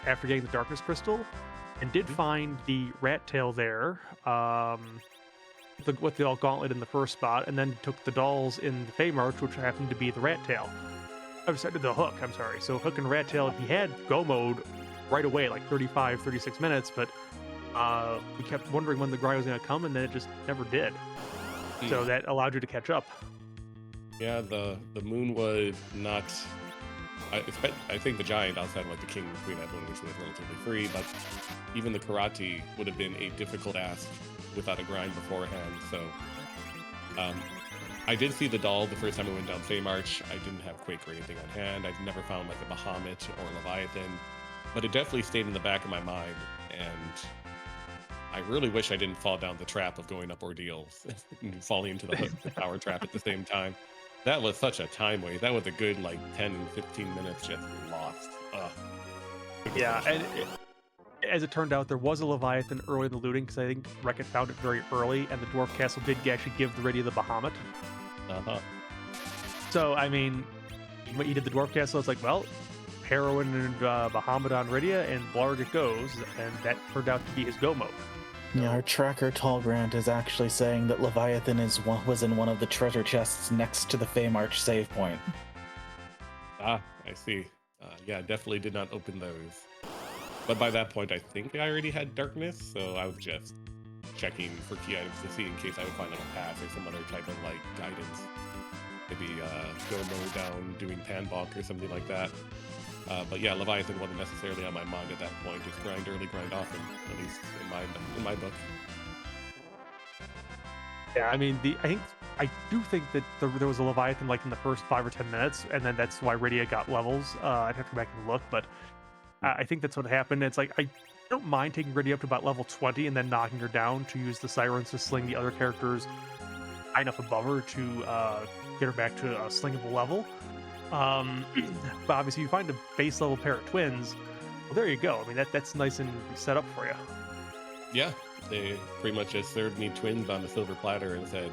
after getting the darkness crystal, and did find the rat tail there, with the gauntlet in the first spot, and then took the dolls in the Fey March, which happened to be the rat tail. I'm sorry, the hook. I'm sorry. So hook and rat tail, he had go mode right away, like 35, 36 minutes, but we kept wondering when the grind was going to come, and then it just never did. So that allowed you to catch up. Yeah, the moon was not. I think the giant outside of like the king and queen had one, which was relatively free, but even the karate would have been a difficult ask without a grind beforehand. So I did see the doll the first time I went down Fey March. I didn't have Quake or anything on hand. I've never found like a Bahamut or Leviathan, but it definitely stayed in the back of my mind, and I really wish I didn't fall down the trap of going up ordeals and falling into the power trap at the same time. That was such a time waste. That was a good like 10, 15 minutes just lost. Yeah, and as it turned out, there was a Leviathan early in the looting, because I think Reket found it very early, and the Dwarf Castle did actually give the Rydia the Bahamut. So, I mean, when you did the Dwarf Castle, it's like, well, Heroine and Bahamut on Rydia, and Blarg it goes, and that turned out to be his go mode. Yeah, our tracker Tallgrant is actually saying that Leviathan was in one of the treasure chests next to the Fey March save point. I see. Yeah, definitely did not open those. But by that point, I think I already had darkness, so I was just checking for key items to see in case I would find like a path or some other type of like guidance maybe go low down doing panbok or something like that. But yeah, Leviathan wasn't necessarily on my mind at that point. Just grind early, grind often, at least in my book. Yeah, I mean, I do think that there was a Leviathan like in the first 5 or 10 minutes, and then that's why Rydia got levels. I'd have to go back and look, but I think that's what happened. It's like I don't mind taking Rydia up to about level 20 and then knocking her down to use the sirens to sling the other characters high enough above her to get her back to a slingable level. But obviously, you find a base level pair of twins. Well, there you go. I mean, that's nice and set up for you. Yeah, they pretty much just served me twins on a silver platter and said,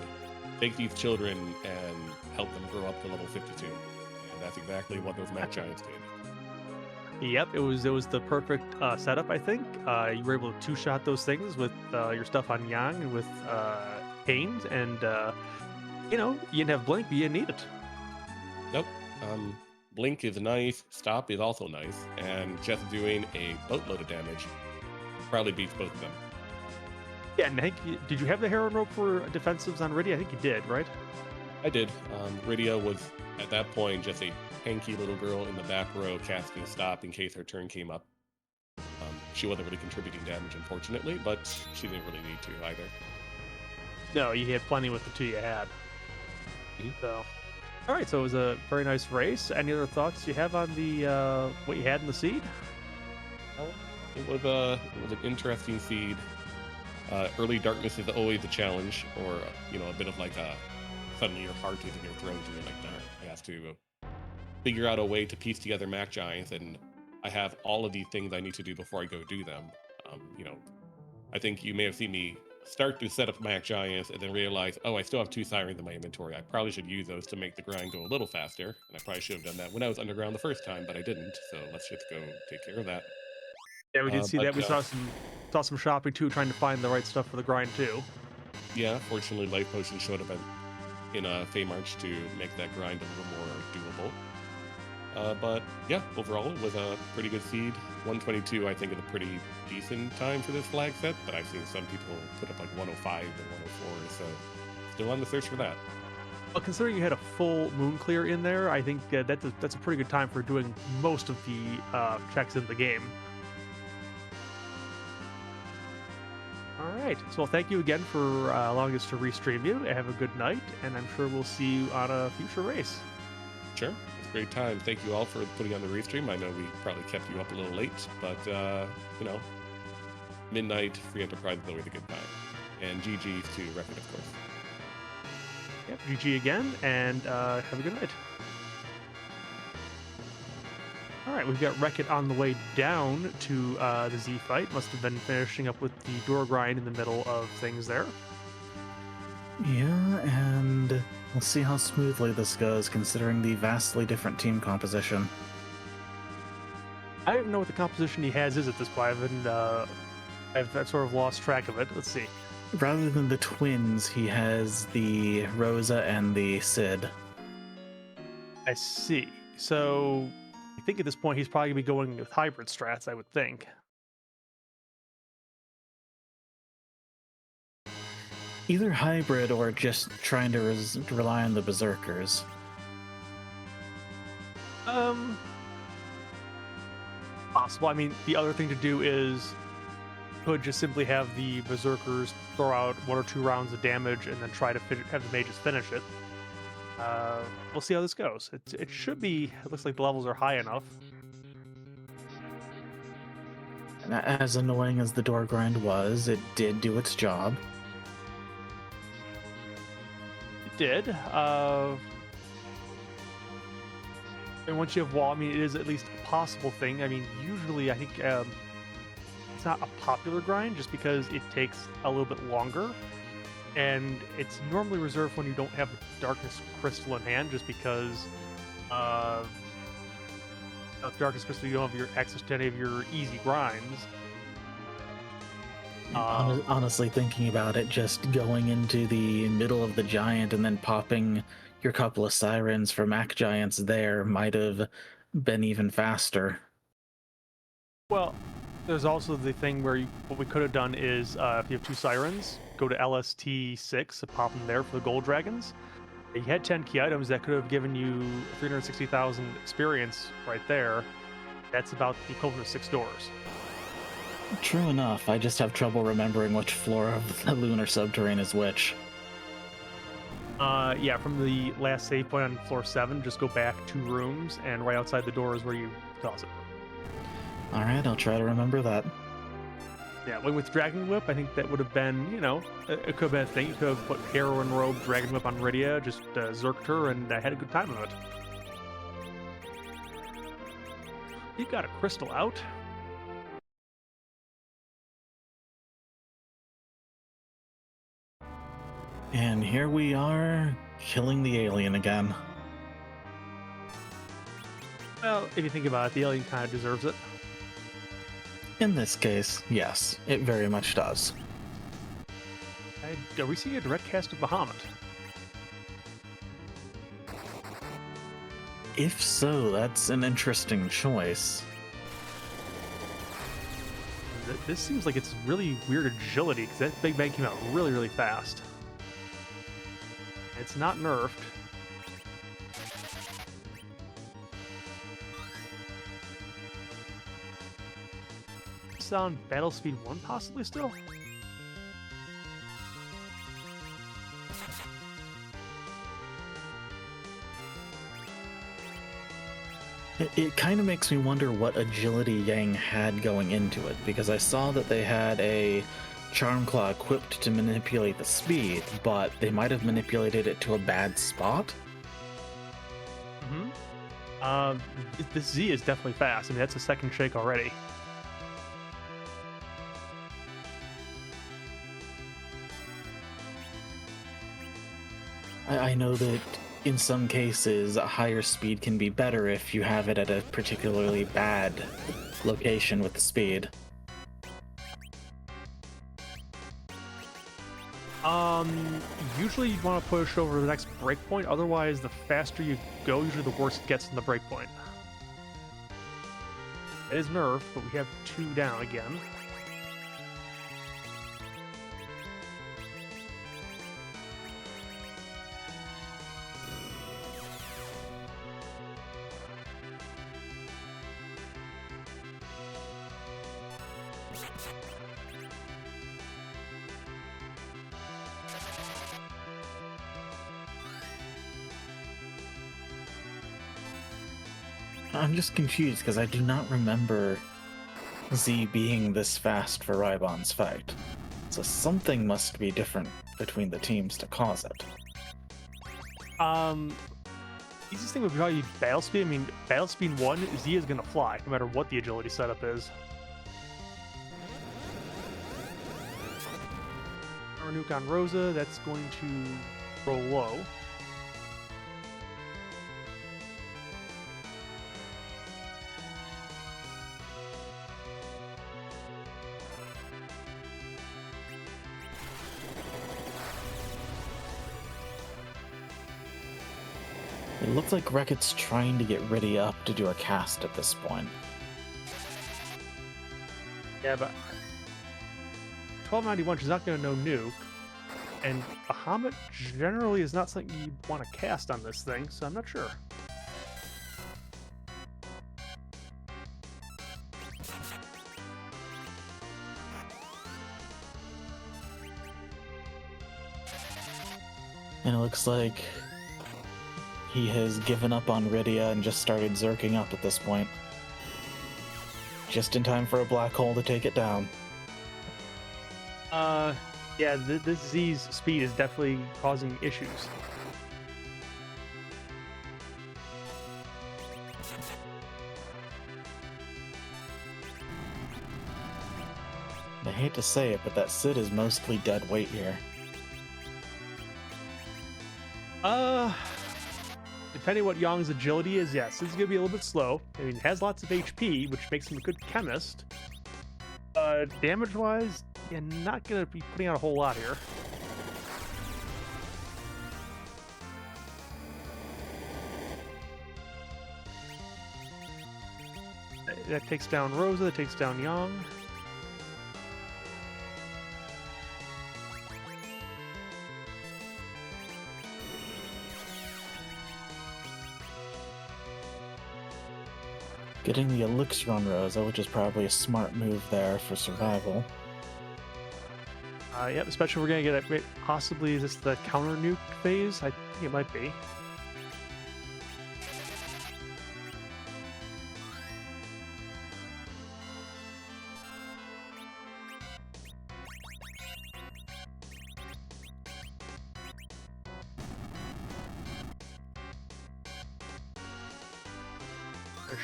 take these children and help them grow up to level 52. And that's exactly what those Mac Giants did. Yep, it was the perfect setup. I think you were able to two-shot those things with your stuff on Yang and with Canes, and you didn't have Blink, but you didn't need it. Nope. Blink is nice, Stop is also nice, and just doing a boatload of damage probably beats both of them. Yeah, and I think did you have the Heron Rope for defensives on Rydia? I think you did, right? I did. Rydia was, at that point, just a hanky little girl in the back row casting Stop in case her turn came up. She wasn't really contributing damage, unfortunately, but she didn't really need to either. No, you had plenty with the two you had. Mhm. So, all right, so it was a very nice race. Any other thoughts you have on the what you had in the seed? It was an interesting seed. Early darkness is always a challenge, or a bit of like suddenly your heart is in your throat and you're like, nah, I have to figure out a way to piece together Mac Giants, and I have all of these things I need to do before I go do them. I think you may have seen me start to set up Mac Giants and then realize, oh, I still have 2 sirens in my inventory. I probably should use those to make the grind go a little faster, and I probably should have done that when I was underground the first time, but I didn't. So let's just go take care of that. Yeah, we did see that. We but, saw some shopping too, trying to find the right stuff for the grind too. Yeah, fortunately, Life Potion showed up in Feymarch to make that grind a little more doable. But yeah, overall, it was a pretty good seed. 122, I think, is a pretty decent time for this flag set, but I've seen some people put up like 105 and 104, so still on the search for that. Well, considering you had a full moon clear in there, I think that's a pretty good time for doing most of the checks in the game. All right. So, thank you again for allowing us to restream you. Have a good night, and I'm sure we'll see you on a future race. Sure. It's a great time. Thank you all for putting on the restream. I know we probably kept you up a little late, but, midnight free enterprise is always a good time. And GG to Reket, of course. Yep. GG again, and have a good night. All right, we've got Reket on the way down to the Z fight. Must have been finishing up with the door grind in the middle of things there. Yeah, and we'll see how smoothly this goes, considering the vastly different team composition. I don't even know what the composition he has is at this point. I've sort of lost track of it. Let's see. Rather than the twins, he has the Rosa and the Sid. I see. So I think at this point he's probably going to be going with hybrid strats, I would think. Either hybrid or just trying to rely on the Berserkers. Possible. I mean, the other thing to do is could just simply have the Berserkers throw out 1 or 2 rounds of damage and then try to have the mages finish it. We'll see how this goes. It should be. It looks like the levels are high enough. As annoying as the door grind was, it did do its job. It did. And once you have wall, I mean, it is at least a possible thing. I mean, usually I think it's not a popular grind just because it takes a little bit longer. And it's normally reserved when you don't have Darkness Crystal in hand, just because with Darkness Crystal you don't have your access to any of your easy grinds. Honestly, thinking about it, just going into the middle of the giant and then popping your couple of sirens for Mac Giants there might have been even faster. Well, there's also the thing where what we could have done is if you have 2 sirens, go to LST 6 and pop them there for the gold dragons. You had 10 key items that could have given you 360,000 experience right there. That's about the equivalent of 6 doors. True enough, I just have trouble remembering which floor of the lunar subterrane is which. Yeah, from the last save point on floor 7, just go back 2 rooms, and right outside the door is where you toss it. Alright, I'll try to remember that. Yeah, when with Dragon Whip, I think that would have been, it could have been a thing. You could have put Heroine Robe, Dragon Whip on Rydia, just zerked her, and had a good time of it. You got a crystal out. And here we are, killing the alien again. Well, if you think about it, the alien kind of deserves it. In this case, yes, it very much does. Are we seeing a direct cast of Bahamut? If so, that's an interesting choice. This seems like it's really weird agility, because that Big Bang came out really, really fast. It's not nerfed. It's on Battle Speed 1 possibly still? It kind of makes me wonder what agility Yang had going into it, because I saw that they had a Charm Claw equipped to manipulate the speed, but they might have manipulated it to a bad spot. This Z is definitely fast. I mean, that's a second shake already. I know that in some cases, a higher speed can be better if you have it at a particularly bad location with the speed. Usually you'd want to push over the next breakpoint. Otherwise, the faster you go, usually the worse it gets in the breakpoint. It is nerfed, but we have 2 down again. I'm just confused because I do not remember Z being this fast for Rhybon's fight. So something must be different between the teams to cause it. Easiest thing would probably be battle speed. I mean, battle speed 1, Z is going to fly, no matter what the agility setup is. Our nuke on Rosa, that's going to roll low. It looks like Reket's trying to get Riddy up to do a cast at this point. Yeah, but 1291, she's not going to know nuke. And Bahamut generally is not something you want to cast on this thing, so I'm not sure. And it looks like he has given up on Rydia and just started zerking up at this point. Just in time for a black hole to take it down. Yeah, this Z's speed is definitely causing issues. I hate to say it, but that Sid is mostly dead weight here. Depending what Yong's agility is, yes, this is going to be a little bit slow. I mean, it has lots of HP, which makes him a good chemist. Damage-wise, you're not going to be putting out a whole lot here. That takes down Rosa, that takes down Yang. Getting the elixir on Rosa, which is probably a smart move there for survival. Yep, especially we're gonna get it. Possibly is this the counter nuke phase? I think it might be.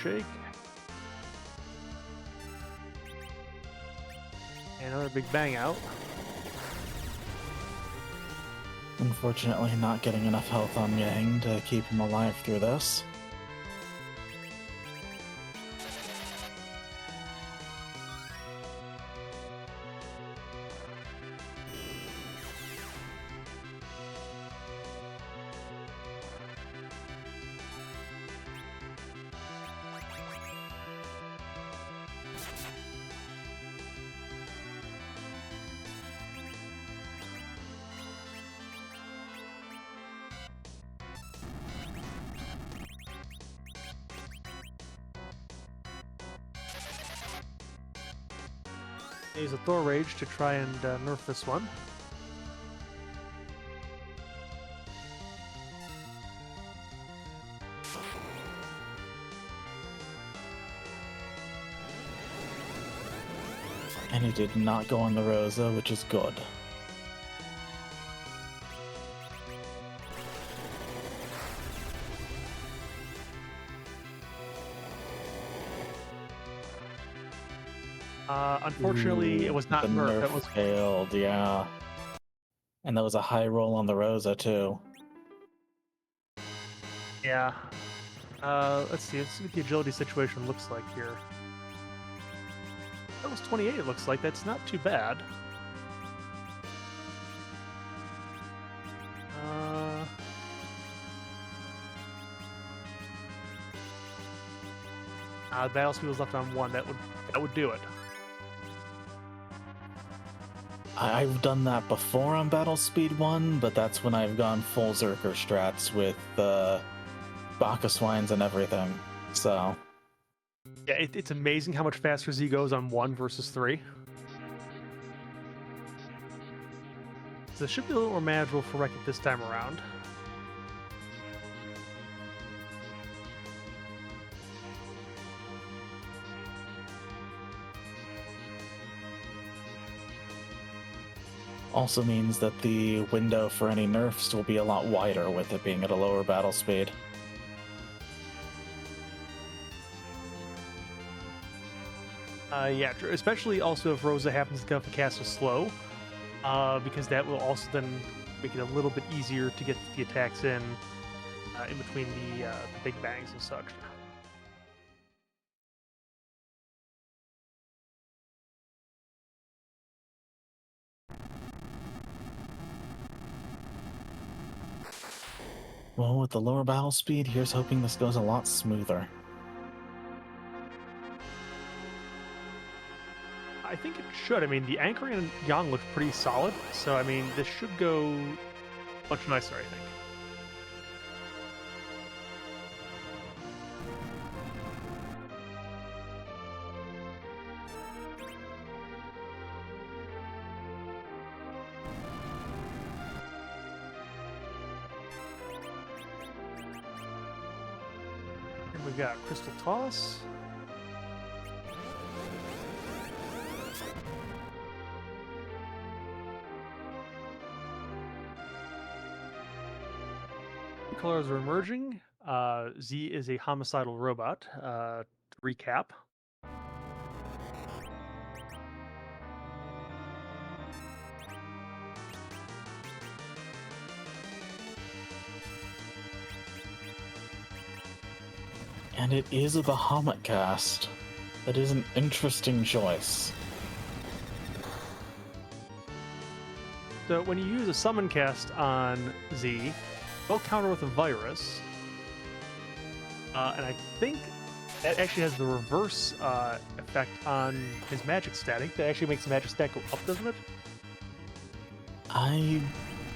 Shake. And another big bang out. Unfortunately, not getting enough health on Yang to keep him alive through this. Use a Thor Rage to try and nerf this one. And he did not go on the Rosa, which is good. Unfortunately, it was not the nerf. nerf That was failed, yeah. And that was a high roll on the Rosa, too. yeah. Let's see. Let's see what the agility situation looks like here. That was 28. It looks like that's not too bad. Battle speed was left on 1. That would do it. I've done that before on Battle Speed 1, but that's when I've gone full Zerker strats with Baka Swines and everything. So Yeah, it's amazing how much faster Z goes on 1 versus 3. So it should be a little more manageable for Reket this time around. also means that the window for any nerfs will be a lot wider with it being at a lower battle speed. Yeah, especially also if Rosa happens to cast a slow, because that will also then make it a little bit easier to get the attacks in between the big bangs and such. Well, with the lower battle speed, here's hoping this goes a lot smoother. I think it should. I mean, the anchoring and Yang look pretty solid, so I mean, this should go much nicer, I think. And we've got Crystal Toss. Colors are emerging. Z is a homicidal robot. To recap. And it is a Bahamut cast. That is an interesting choice. So when you use a summon cast on Z, they'll counter with a virus. And I think that actually has the reverse effect on his magic static. That actually makes the magic stat go up, doesn't it? I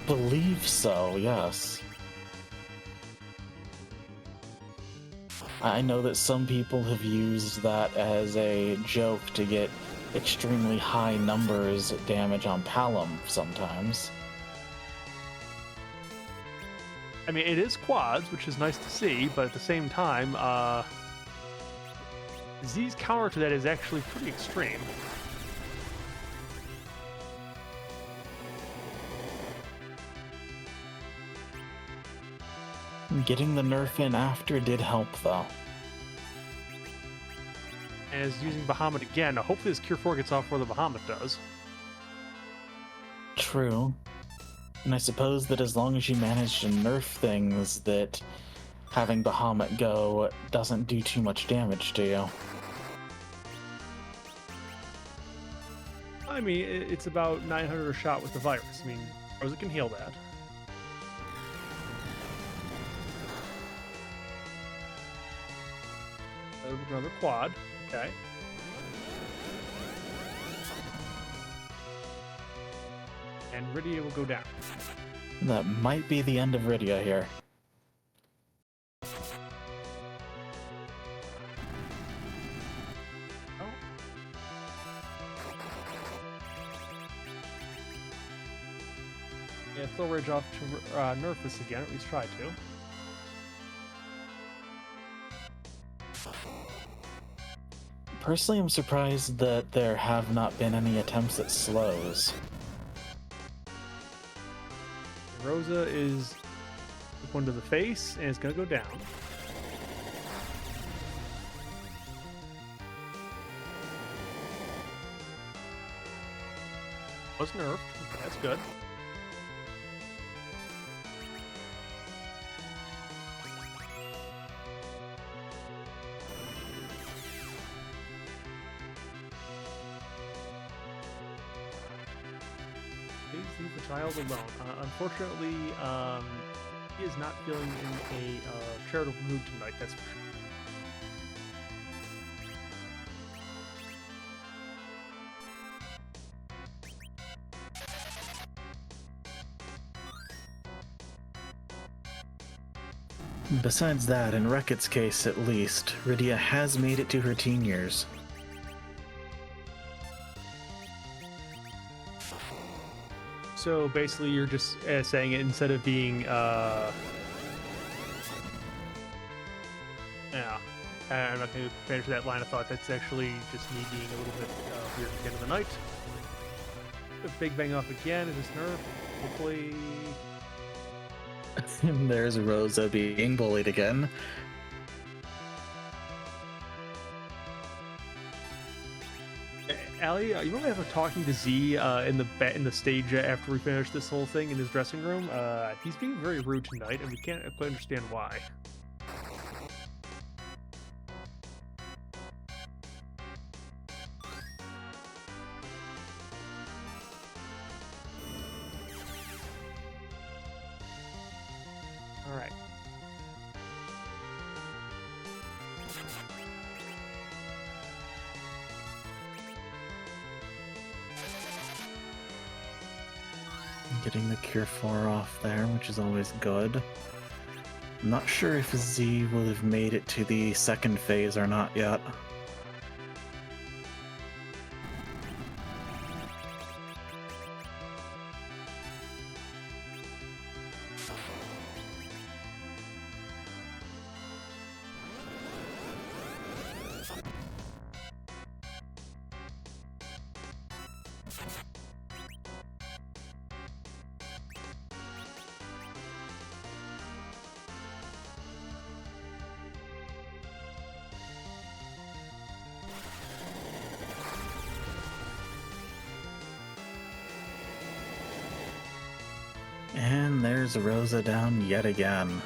believe so, yes. I know that some people have used that as a joke to get extremely high numbers damage on Palom sometimes. I mean, it is quads, which is nice to see, but at the same time, Z's counter to that is actually pretty extreme. Getting the nerf in after did help, though. As using Bahamut again, hopefully this Cure 4 gets off where the Bahamut does. True. And I suppose that as long as you manage to nerf things, that having Bahamut go doesn't do too much damage to you. I mean, it's about 900 a shot with the virus. I mean, Rosa can heal that. Another quad. Okay. And Rydia will go down. That might be the end of Rydia here. Oh. Yeah, throw Rage off to nerf this again, at least try to. Personally, I'm surprised that there have not been any attempts at slows. Rosa is one to the face, and it's going to go down. Was nerfed. Okay, that's good. Please leave the child alone. Unfortunately, he is not feeling in a charitable mood tonight, that's for sure. Besides that, in Reket's case at least, Rydia has made it to her teen years. So basically, you're just saying it instead of being, yeah. I'm not going to finish that line of thought. That's actually just me being a little bit weird at the end of the night. Big Bang off again. Is this nerf? Hopefully. There's Rosa being bullied again. Allie, you remember ever talking to Z in the stage after we finished this whole thing in his dressing room? He's being very rude tonight, and we can't quite understand why. All right. Getting the Cure 4 off there, which is always good. I'm not sure if Z will have made it to the second phase or not yet. And there's Rosa down yet again.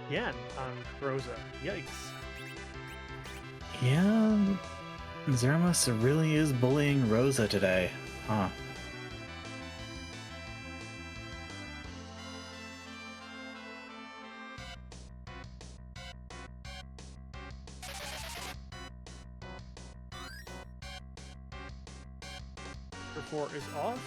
Again on Rosa. Yikes. Yeah, Zemus really is bullying Rosa today, huh? Number 4 is off.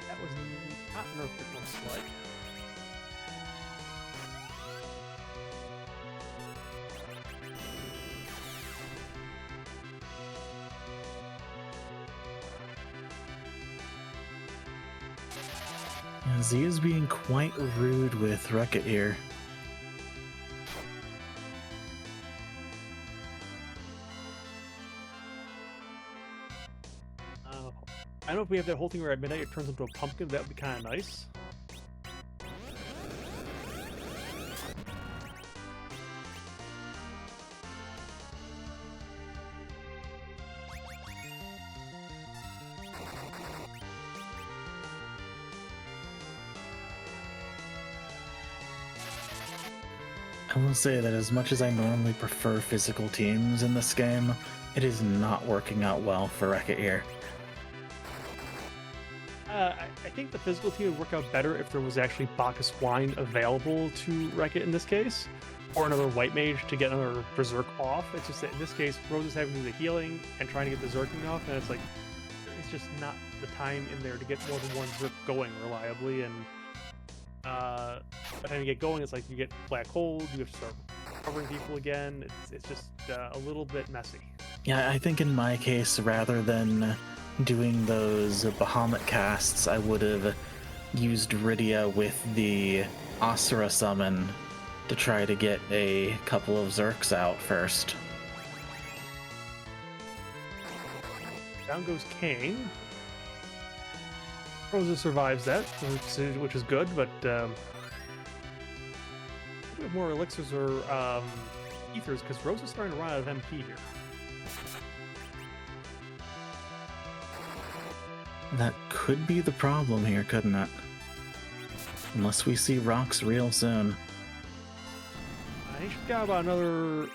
That was not nerfed, it looks like. Yeah, Z is being quite rude with Reket here. I don't know if we have that whole thing where at midnight it turns into a pumpkin. That would be kind of nice. I will say that as much as I normally prefer physical teams in this game, it is not working out well for Reket here. I think the physical team would work out better if there was actually Bacchus wine available to Reket in this case, or another white mage to get another berserk off. It's just that in this case, Rose is having to do the healing and trying to get the zerking off, and it's like it's just not the time in there to get more than one zerk going reliably. And by the time you get going, it's like you get black hold, you have to start covering people again. It's just a little bit messy. Yeah, I think in my case, rather than doing those Bahamut casts, I would have used Rydia with the Asura summon to try to get a couple of Zerks out first. Down goes Kane. Rosa survives that, which is good, but we have more elixirs or ethers because Rosa's starting to run out of MP here. That could be the problem here, couldn't it? Unless we see rocks real soon. I think she's got about another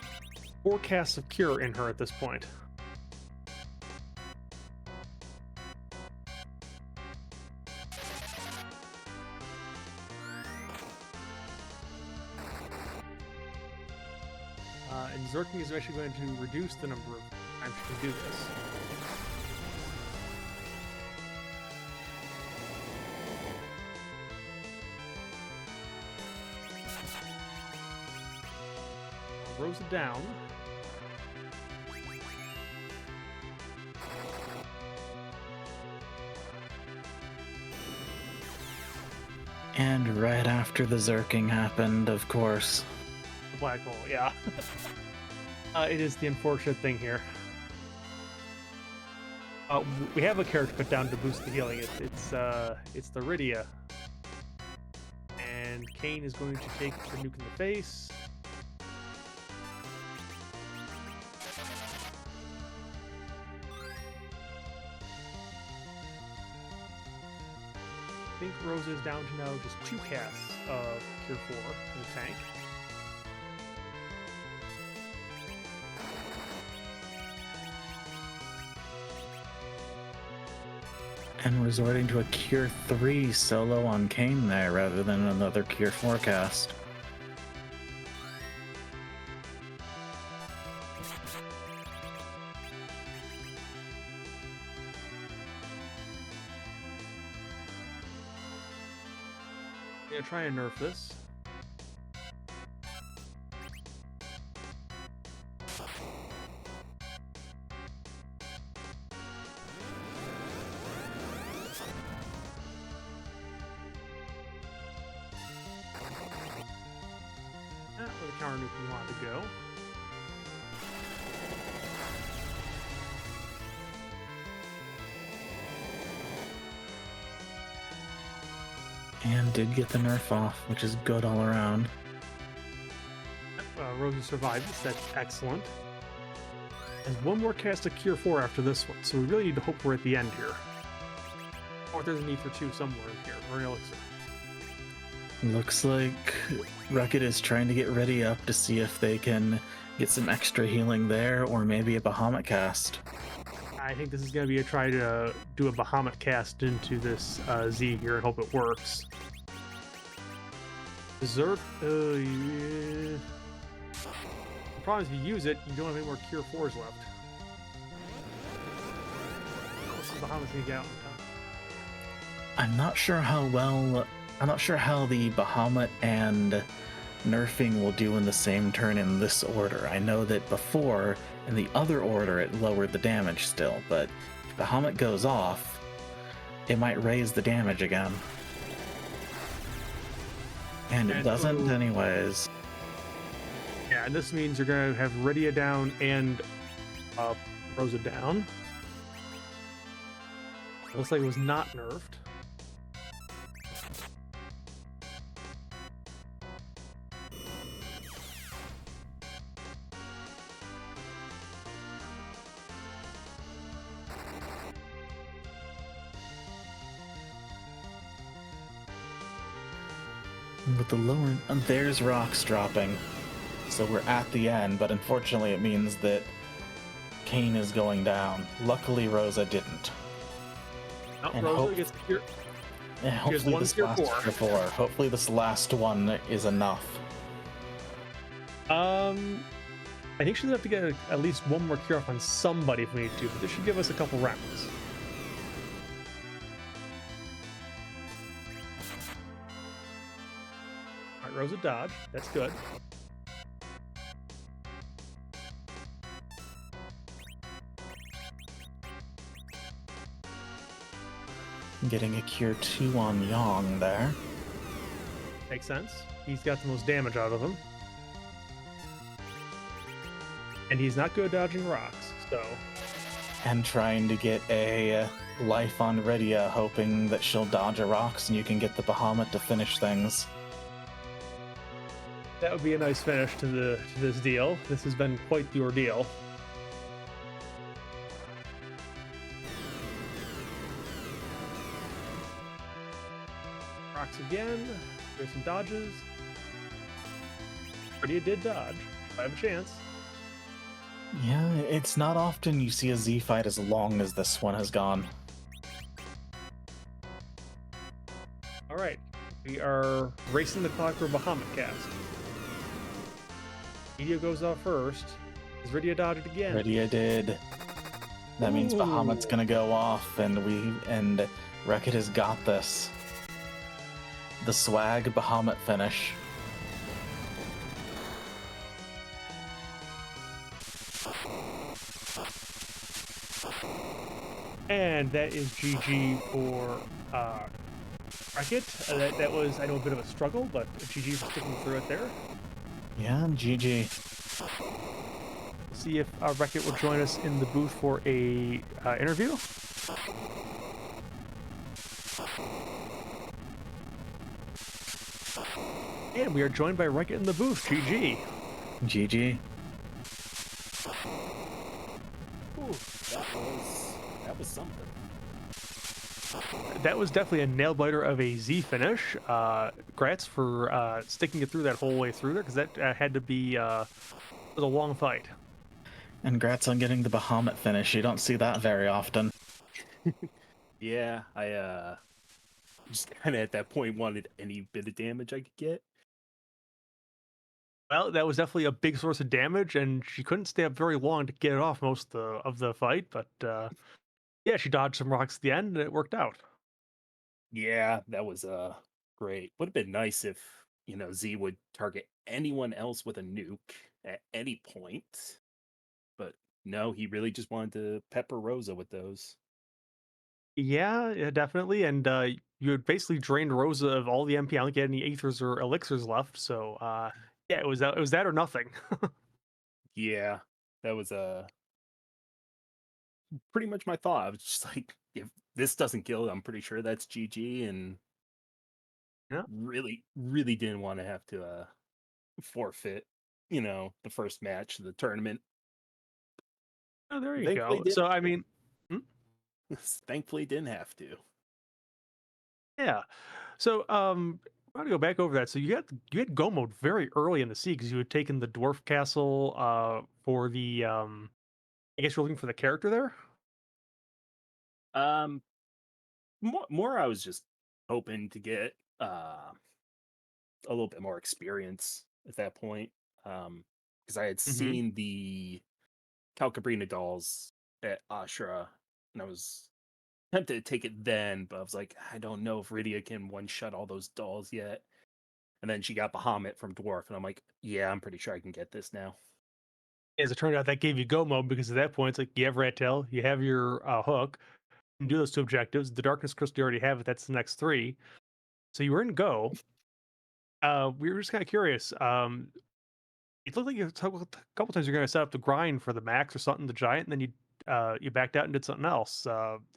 4 casts of Cure in her at this point. And Zerking is actually going to reduce the number of times she can do this. Rosa down. And right after the Zerking happened, of course. The black hole, yeah. It is the unfortunate thing here. We have a character put down to boost the healing. It's the Rydia. And Kane is going to take the nuke in the face. I think Rosa is down to now just 2 casts of Cure 4 in the tank. And resorting to a Cure 3 solo on Kane there rather than another Cure 4 cast. Yeah, try and nerf this. Not where the counter nuke we want to go. And did get the nerf off, which is good all around. Rosa survived this. That's excellent. There's one more cast of Cure 4 after this one, so we really need to hope we're at the end here. Or there's an Ether 2 somewhere in here, or an Elixir. Looks like Reket is trying to get ready up to see if they can get some extra healing there, or maybe a Bahamut cast. I think this is going to be a try to do a Bahamut cast into this Z here and hope it works. Berserk, yeah. The problem is if you use it, you don't have any more Cure 4s left. What's the Bahamut's going to get out in time? I'm not sure how the Bahamut and nerfing will do in the same turn in this order. I know that before, in the other order, it lowered the damage still, but if Bahamut goes off, it might raise the damage again. And it doesn't anyways. Yeah, and this means you're going to have Rydia down and Rosa down. Looks like it was not nerfed. With the lower... there's rocks dropping. So we're at the end, but unfortunately it means that Kane is going down. Luckily Rosa didn't. Oh, And Rosa gets Cure. And hopefully this Cure lasts 4. for 4. Hopefully this last one is enough. I think she'll have to get at least one more Cure off on somebody if we need to, but this should give us a couple rounds. Alright, Rosa dodge. That's good. Getting a cure 2 on Yang there. Makes sense. He's got the most damage out of him. And he's not good at dodging rocks, so... And trying to get a life on Rydia, hoping that she'll dodge a rocks and you can get the Bahamut to finish things. That would be a nice finish to this deal. This has been quite the ordeal. Rocks again. There's some dodges. Rydia did dodge. I have a chance. Yeah, it's not often you see a Z fight as long as this one has gone. Alright. We are racing the clock for Bahamut cast. Media goes off first. Is Rydia dodged again? Rydia did. That means Ooh. Bahamut's gonna go off, and Reket has got this. The swag Bahamut finish. And that is GG for Reket. That was, I know, a bit of a struggle, but GG for sticking through it there. Yeah, GG. See if Reket will join us in the booth for a interview. And we are joined by Reket in the booth. GG. GG. Ooh, that was something. That was definitely a nail biter of a Z finish. Grats for sticking it through that whole way through there, because that had to be was a long fight. And grats on getting the Bahamut finish. You don't see that very often. Yeah, I just kind of at that point wanted any bit of damage I could get. Well, that was definitely a big source of damage, and she couldn't stay up very long to get it off most of the fight. But yeah, she dodged some rocks at the end, and it worked out. Yeah, that was great. Would have been nice if, Z would target anyone else with a nuke at any point. But no, he really just wanted to pepper Rosa with those. Yeah, definitely. And you had basically drained Rosa of all the MP. I don't think you had any ethers or elixirs left. So yeah, it was that or nothing. Yeah, that was pretty much my thought. I was just like, if this doesn't kill, I'm pretty sure that's GG. And Yeah. really didn't want to have to forfeit, the first match of the tournament. Oh, there you Thankfully, go. didn't. So I mean, hmm? Thankfully, didn't have to. Yeah. So I want to go back over that. So you had go mode very early in the sea because you had taken the dwarf castle for the I guess you're looking for the character there. Um, more, I was just hoping to get a little bit more experience at that point. Because I had Mm-hmm. seen the Calcabrina dolls at Ashra, and I was tempted to take it then, but I was like, I don't know if Rydia can one shot all those dolls yet. And then she got Bahamut from Dwarf, and I'm like, yeah, I'm pretty sure I can get this now. As it turned out, that gave you go mode because at that point it's like you have rat tail, you have your hook, you can do those two objectives. The darkness crystal you already have it. That's the next three. So you were in go. We were just kind of curious. It looked like a couple times you're going to set up the grind for the max or something, the giant, and then you backed out and did something else.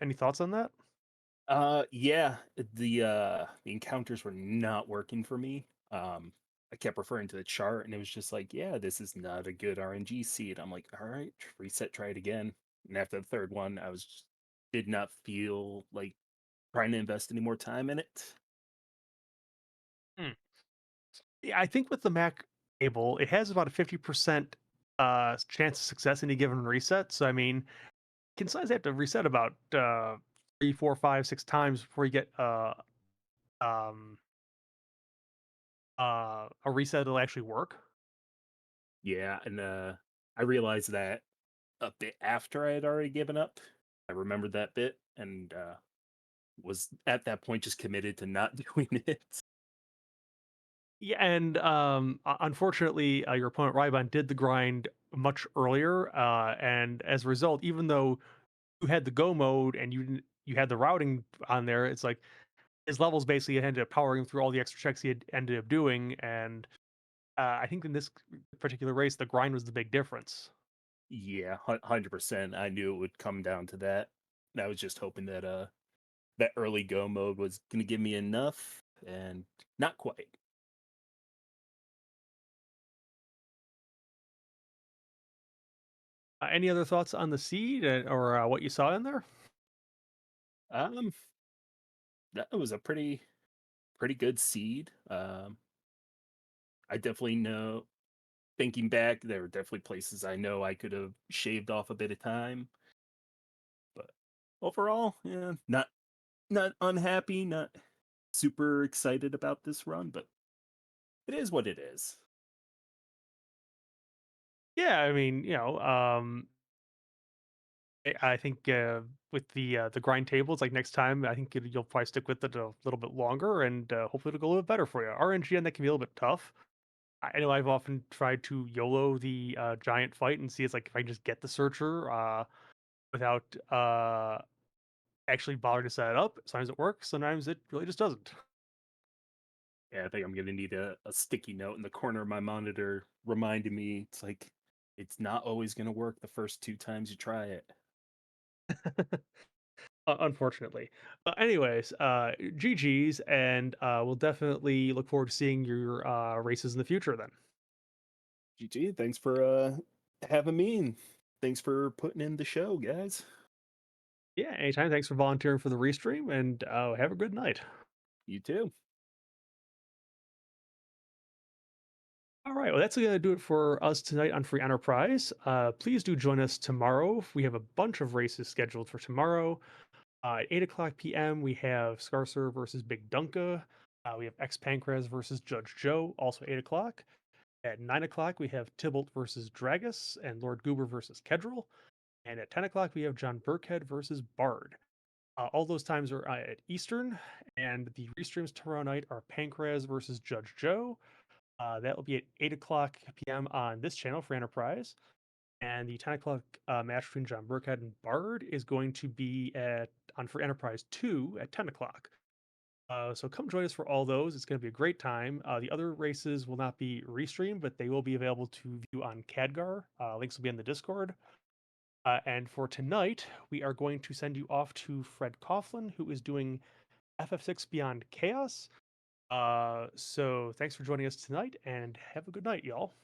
Any thoughts on that? Yeah, the encounters were not working for me. I kept referring to the chart, and it was just like, yeah, this is not a good RNG seed. I'm like, all right, reset, try it again. And after the third one, did not feel like trying to invest any more time in it. Hmm. Yeah, I think with the Mac table, it has about a 50% chance of success in any given reset. So I mean, can sometimes have to reset about three, four, five, six times before you get um a reset that'll actually work. Yeah, and I realized that a bit after I had already given up. I remembered that bit and was at that point just committed to not doing it. Yeah, and unfortunately, your opponent Rhybon did the grind much earlier, and as a result, even though you had the go mode and you had the routing on there, it's like his levels basically ended up powering through all the extra checks he had ended up doing, and I think in this particular race, the grind was the big difference. Yeah, 100%. I knew it would come down to that. And I was just hoping that that early go mode was going to give me enough, and not quite. Any other thoughts on the seed or what you saw in there? Um, that was a pretty good seed. I definitely know. Thinking back, there were definitely places I know I could have shaved off a bit of time, but overall, yeah, not unhappy, not super excited about this run, but it is what it is. Yeah, I mean, I think with the grind table, it's like next time, I think you'll probably stick with it a little bit longer, and hopefully it'll go a little bit better for you. RNG and that can be a little bit tough. I know I've often tried to YOLO the giant fight and see it's like if I can just get the searcher without actually bothering to set it up. Sometimes it works, sometimes it really just doesn't. Yeah, I think I'm gonna need a sticky note in the corner of my monitor reminding me it's like it's not always gonna work the first two times you try it. Unfortunately. Anyways, GG's, and we'll definitely look forward to seeing your races in the future then. GG, thanks for having me, and thanks for putting in the show, guys. Yeah, anytime. Thanks for volunteering for the restream, and have a good night. You too. All right, well, that's going to do it for us tonight on Free Enterprise. Please do join us tomorrow. We have a bunch of races scheduled for tomorrow. At 8 o'clock p.m., we have Scarcer versus Big Dunka. We have X Pancras versus Judge Joe, also 8 o'clock. At 9 o'clock, we have Tybalt versus Dragus and Lord Goober versus Kedril. And at 10 o'clock, we have John Burkhead versus Bard. All those times are at Eastern, and the restreams tomorrow night are Pancras versus Judge Joe. That will be at 8 o'clock p.m. on this channel for Enterprise. And the 10 o'clock match between John Burkhead and Bard is going to be on for Enterprise 2 at 10 o'clock. So come join us for all those. It's going to be a great time. The other races will not be restreamed, but they will be available to view on Khadgar. Links will be in the Discord. And for tonight, we are going to send you off to Fred Coughlin, who is doing FF6 Beyond Chaos. So thanks for joining us tonight, and have a good night, y'all.